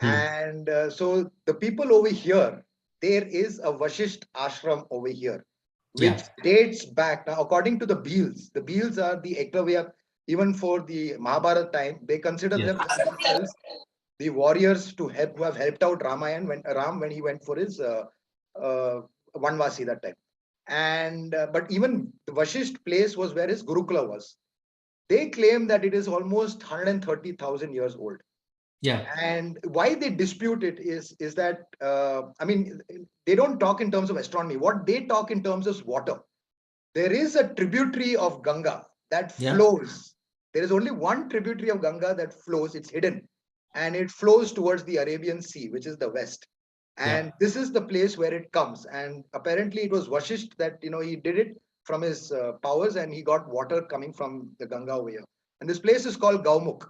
And so the people over here, there is a Vashisht ashram over here, which dates back now, according to the Beals are the Eklavya, even for the Mahabharata time, they consider themselves the warriors who have helped out Ram when he went for his Vanvasi that time. And but even the Vashisht place was where his Gurukula was. They claim that it is almost 130,000 years old. Yeah. And why they dispute it is that I mean, they don't talk in terms of astronomy. What they talk in terms is water. There is a tributary of Ganga that flows. There is only one tributary of Ganga that flows. It's hidden, and it flows towards the Arabian Sea, which is the west. And this is the place where it comes. And apparently, it was Vashisht that he did it from his powers, and he got water coming from the Ganga over here. And this place is called Gaumukh.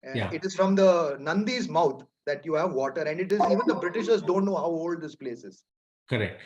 It is from the Nandi's mouth that you have water, and it is even the Britishers don't know how old this place is. Correct.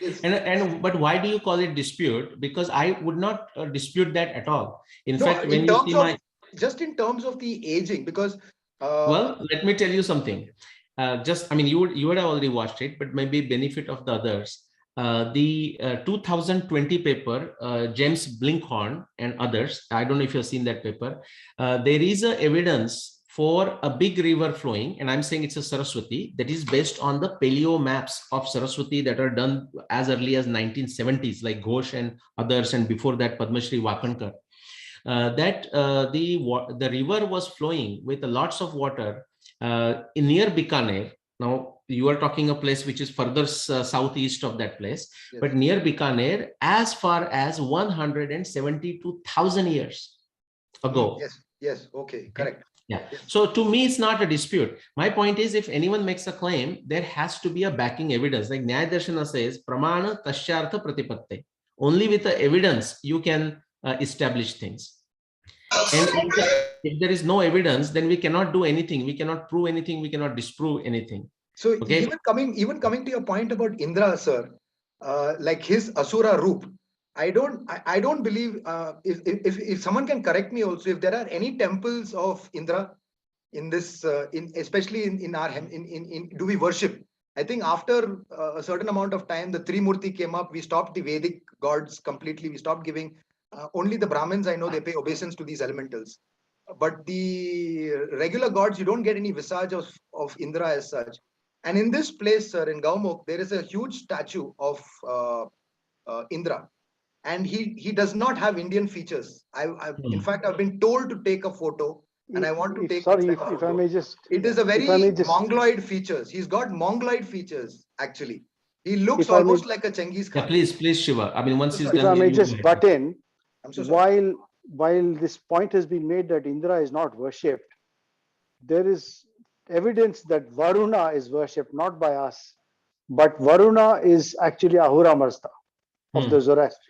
But why do you call it dispute? Because I would not dispute that at all. In fact, when you see just in terms of the aging, because well, let me tell you something. I mean, you would have already watched it, but maybe benefit of the others. The 2020 paper, James Blinkhorn and others, I don't know if you've seen that paper. There is a evidence for a big river flowing, and I'm saying it's a Saraswati, that is based on the paleo maps of Saraswati that are done as early as 1970s, like Ghosh and others, and before that Padma Shri Wakankar. The river was flowing with lots of water near Bikaner. Now you are talking a place which is further southeast of that place, but near Bikaner, as far as 172,000 years ago. Yes. Okay. Correct. Yeah. So to me, it's not a dispute. My point is, if anyone makes a claim, there has to be a backing evidence. Like Nyaya Darshana says, Pramana Tashyartha Pratipatte. Only with the evidence you can establish things. And if there is no evidence, then we cannot do anything. We cannot prove anything. We cannot disprove anything. So even coming to your point about Indra, sir, like his Asura Roop, I don't believe if someone can correct me also, if there are any temples of Indra in this especially in our do we worship? I think after a certain amount of time, the Trimurti came up. We stopped the Vedic gods completely. We stopped giving only the Brahmins. I know they pay obeisance to these elementals, but the regular gods, you don't get any visage of Indra as such. And in this place, sir, in Gaumukh, there is a huge statue of Indra. And he does not have Indian features. In fact, I've been told to take a photo, and I want to take. Sorry, if I may just. It is a very mongoloid features. He's got mongoloid features actually. He looks almost like a Chengiz Khan. Please, Shiva. I mean, once he's done. If I may just butt in, so while this point has been made that Indra is not worshipped, there is evidence that Varuna is worshipped not by us, but Varuna is actually Ahura Mazda of the Zoroastrians.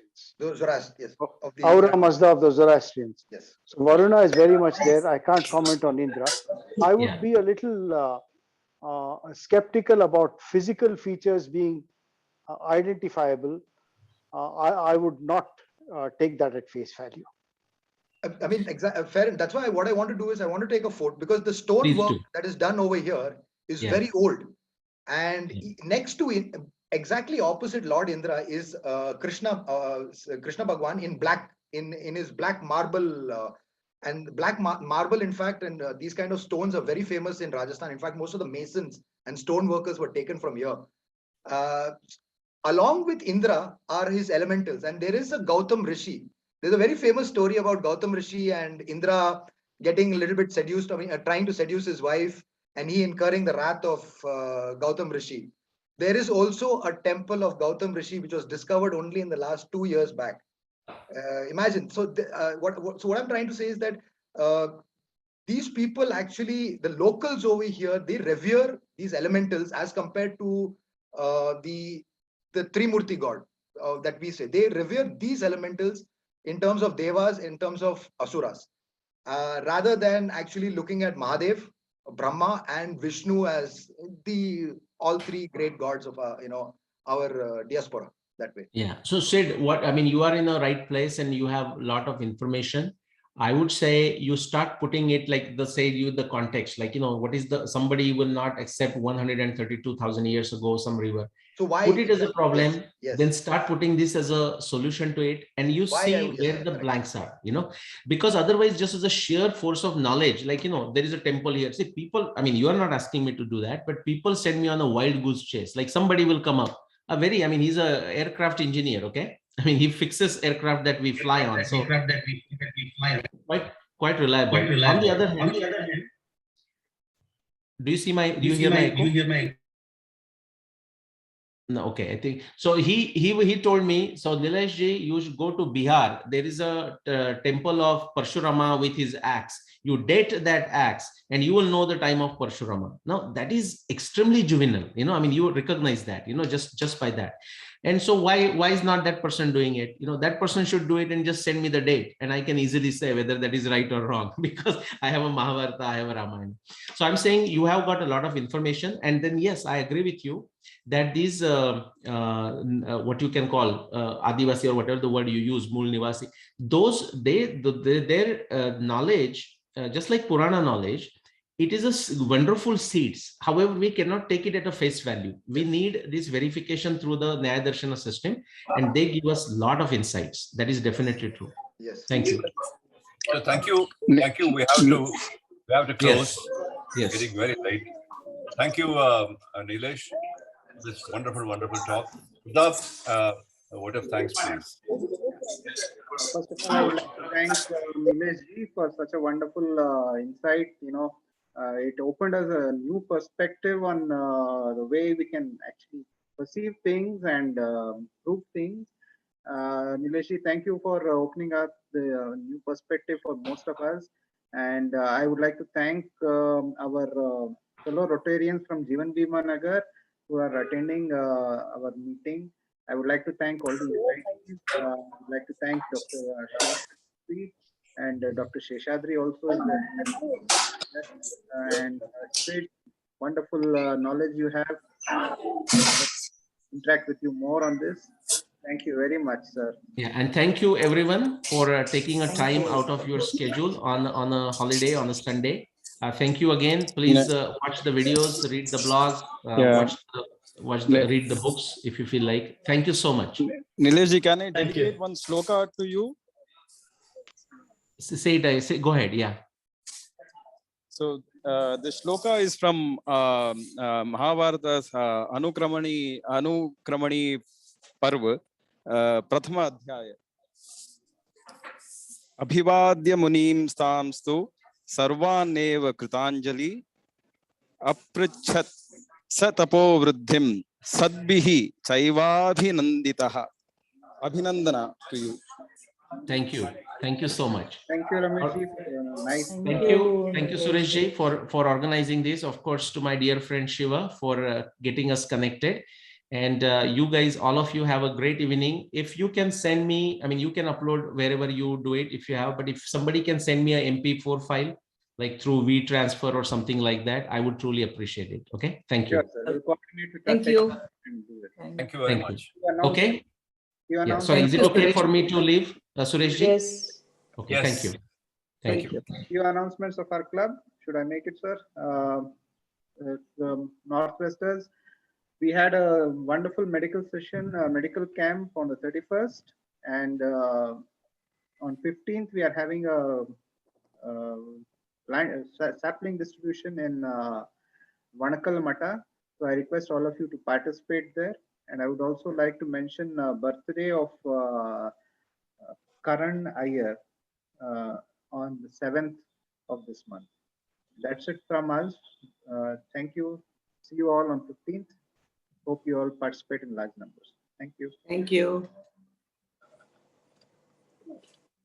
Yes. Ahura Mazda of the Zoroastrians. Yes. So Varuna is very much there. I can't comment on Indra. I would be a little skeptical about physical features being identifiable. I would not take that at face value. I mean, fair. That's why what I want to do is I want to take a photo, because the stone work that is done over here is very old. And next to it, exactly opposite Lord Indra, is Krishna Bhagwan in black, in his black marble. And black marble, in fact, and these kind of stones are very famous in Rajasthan. In fact, most of the masons and stone workers were taken from here. Along with Indra are his elementals. And there is a Gautam Rishi. There's a very famous story about Gautam Rishi and Indra getting a little bit seduced, trying to seduce his wife, and he incurring the wrath of Gautam Rishi. There is also a temple of Gautam Rishi which was discovered only in the last 2 years back. Imagine. So what I'm trying to say is that these people actually, the locals over here, they revere these elementals as compared to the Trimurti god that we say. They revere these elementals in terms of devas, in terms of asuras, rather than actually looking at Mahadev, Brahma, and Vishnu as all three great gods of our diaspora. that way. Yeah. So Sid, what I mean, you are in the right place and you have a lot of information. I would say you start putting it like the context, like, what is somebody will not accept 132,000 years ago, some river. So why Put it as a problem, Yes. then start putting this as a solution to it, and you Why see where the blanks are, because otherwise just as a sheer force of knowledge, like, there is a temple here. See, people, I mean, you are not asking me to do that, but people send me on a wild goose chase. Like somebody will come up, he's a aircraft engineer, okay? I mean, he fixes aircraft that we fly on. So quite reliable. On the other hand, do you hear my echo? No, okay, I think so. He told me, so Nilesh ji, you should go to Bihar. There is a temple of Parshurama with his axe. You date that axe, and you will know the time of Parshurama. Now that is extremely juvenile. You recognize that. Just by that. And so why is not that person doing it? That person should do it and just send me the date, and I can easily say whether that is right or wrong, because I have a Mahabharata, I have a Ramayana. So I'm saying you have got a lot of information, and then yes, I agree with you that these what you can call Adivasi, or whatever the word you use, Mool Nivasi, those their knowledge, just like Purana knowledge, it is a wonderful seeds. However, we cannot take it at a face value. We need this verification through the Nyaya Darshana system, and they give us a lot of insights. That is definitely true. Yes. Thank you. So thank you. We have to close. Yes. Getting very late. Thank you, Nilesh. This wonderful talk. A word of thanks, please. First of all, I would like to thank Nilesh ji for such a wonderful insight. It opened us a new perspective on the way we can actually perceive things and prove things. Nilesh ji, thank you for opening up the new perspective for most of us. And I would like to thank our fellow Rotarians from Jeevan Bhima Nagar who are attending our meeting. I would like to thank all the invitees. I would like to thank Dr. Shiva and Dr. Sheshadri also is there. And Sid, wonderful knowledge you have. Interact with you more on this. Thank you very much, sir. Yeah, and thank you everyone for taking a time out of your schedule on a holiday, on a Sunday. Thank you again. Please watch the videos, read the blogs, read the books if you feel like. Thank you so much. Nilesh ji, can I dedicate one sloka to you? Say, go ahead. Yeah. So the shloka is from Mahabharata's Anukramani Parva, Prathama Adhyaya. Abhivadya munim stamstu sarvaneva kritanjali aprichat satapo vruddhim sadbihi chaivabhinanditaha. Abhinandana to you. Thank you. Thank you so much. Thank you, Ramesh ji. Nice. Thank you, Suresh ji, for organizing this. Of course, to my dear friend Shiva for getting us connected. And you guys, all of you, have a great evening. If you can send me, you can upload wherever you do it if you have, but if somebody can send me a MP4 file, like through WeTransfer or something like that, I would truly appreciate it. Okay. Thank you. Sure, sir. We'll coordinate with Thank you. Thank you very much. Okay. Yeah. So Thank is it you, okay Suresh. for me to leave, Suresh ji? Yes. Okay. Yes. Thank you. Thank you. Few announcements of our club. Should I make it, sir? Northwesters. We had a wonderful medical session, medical camp on the 31st, and on 15th we are having a sapling distribution in Vanakal Mata. So I request all of you to participate there. And I would also like to mention birthday of Karan Iyer on the 7th of this month. That's it from us. Thank you. See you all on 15th. Hope you all participate in large numbers. Thank you. Thank you.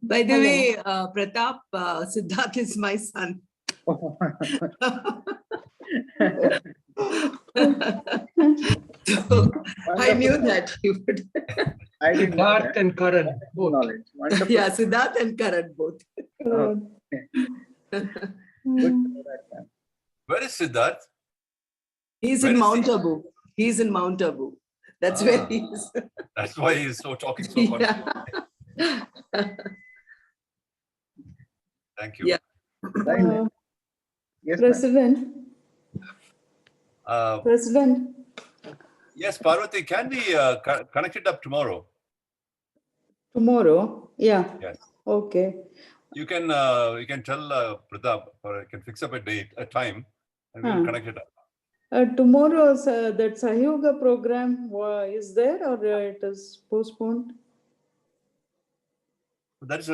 By the way, Pratap, Siddharth is my son. So I knew that he would. I didn't know Siddharth that. and Karan, both. Knowledge. Wonderful. Yeah, Siddharth and Karan both. Okay. Good to know that, ma'am. Where is Siddharth? He's Where in is Mount he? Abu. He's in Mount Abu. That's Ah. where he is. That's why he's so talking so confidently. Yeah. Thank you. Yeah. Yes, ma'am. President, Uh, President, yes, Parvati, can we connect it up tomorrow? tomorrow. Yeah. Yes. Okay. You can tell Pratap, or you can fix up a date, a time, and we'll Huh. connect it up. Tomorrow's that Sahyuga program is there or it is postponed? That is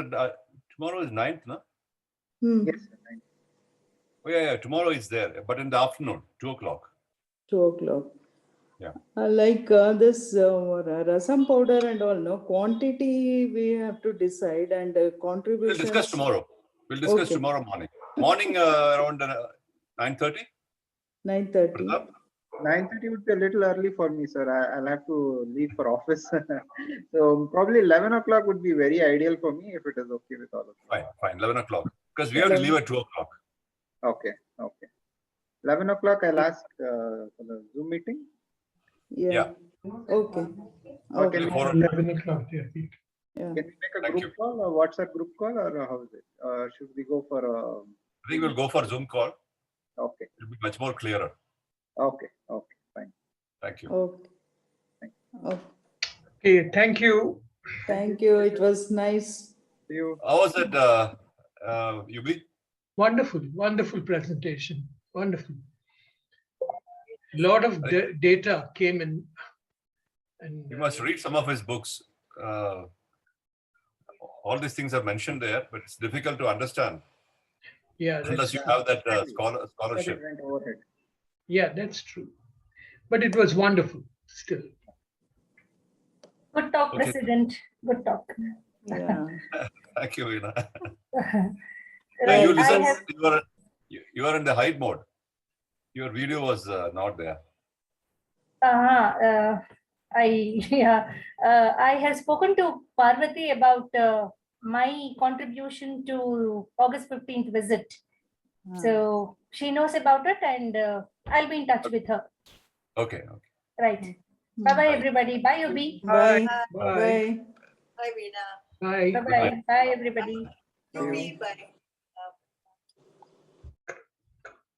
tomorrow is 9th, no? Hmm. Yes. Oh yeah, tomorrow is there, but in the afternoon, 2 o'clock. 2 o'clock. Yeah. Like this rasam powder and all, no quantity we have to decide and We'll contributions. discuss tomorrow. We'll discuss Okay. tomorrow morning. Morning around 9:30. 9:30. Pratap? 9:30 would be a little early for me, sir. I'll have to leave for office. So probably 11 o'clock would be very ideal for me if it is okay with all of you. Fine, 11 o'clock. Because we have to leave at 2 o'clock. Okay. 11 o'clock, I'll ask for the Zoom meeting. Yeah. Okay. Okay. Only 4 o'clock. 11 o'clock, yeah. Yeah. Can we make a Thank group call or WhatsApp group call, or how is it? Should we go for a... I think we'll go for Zoom call. Okay. It'll be much more clearer. Okay. Fine. Thank you. Okay. Okay. Okay, thank you. Thank you. It was nice. See you. How was it, Yubi? Wonderful presentation. Wonderful. Lot of data came in. And You must read some of his books. All these things are mentioned there, but it's difficult to understand yeah, unless you have that scholarship. It went overhead. yeah, that's true. But it was wonderful still. Good talk, Okay. President. Good talk. Yeah. Thank you, Veena. Right, You listen. I have- You are in the hide mode. Your video was not there. I have spoken to Parvati about my contribution to August 15th visit. So she knows about it, and I'll be in touch with her. Okay. Right. Bye-bye, everybody. Bye, Yubi. Bye. Bye. Bye. Bye, Veena. Bye. Bye-bye. Bye, everybody. Yubi, bye.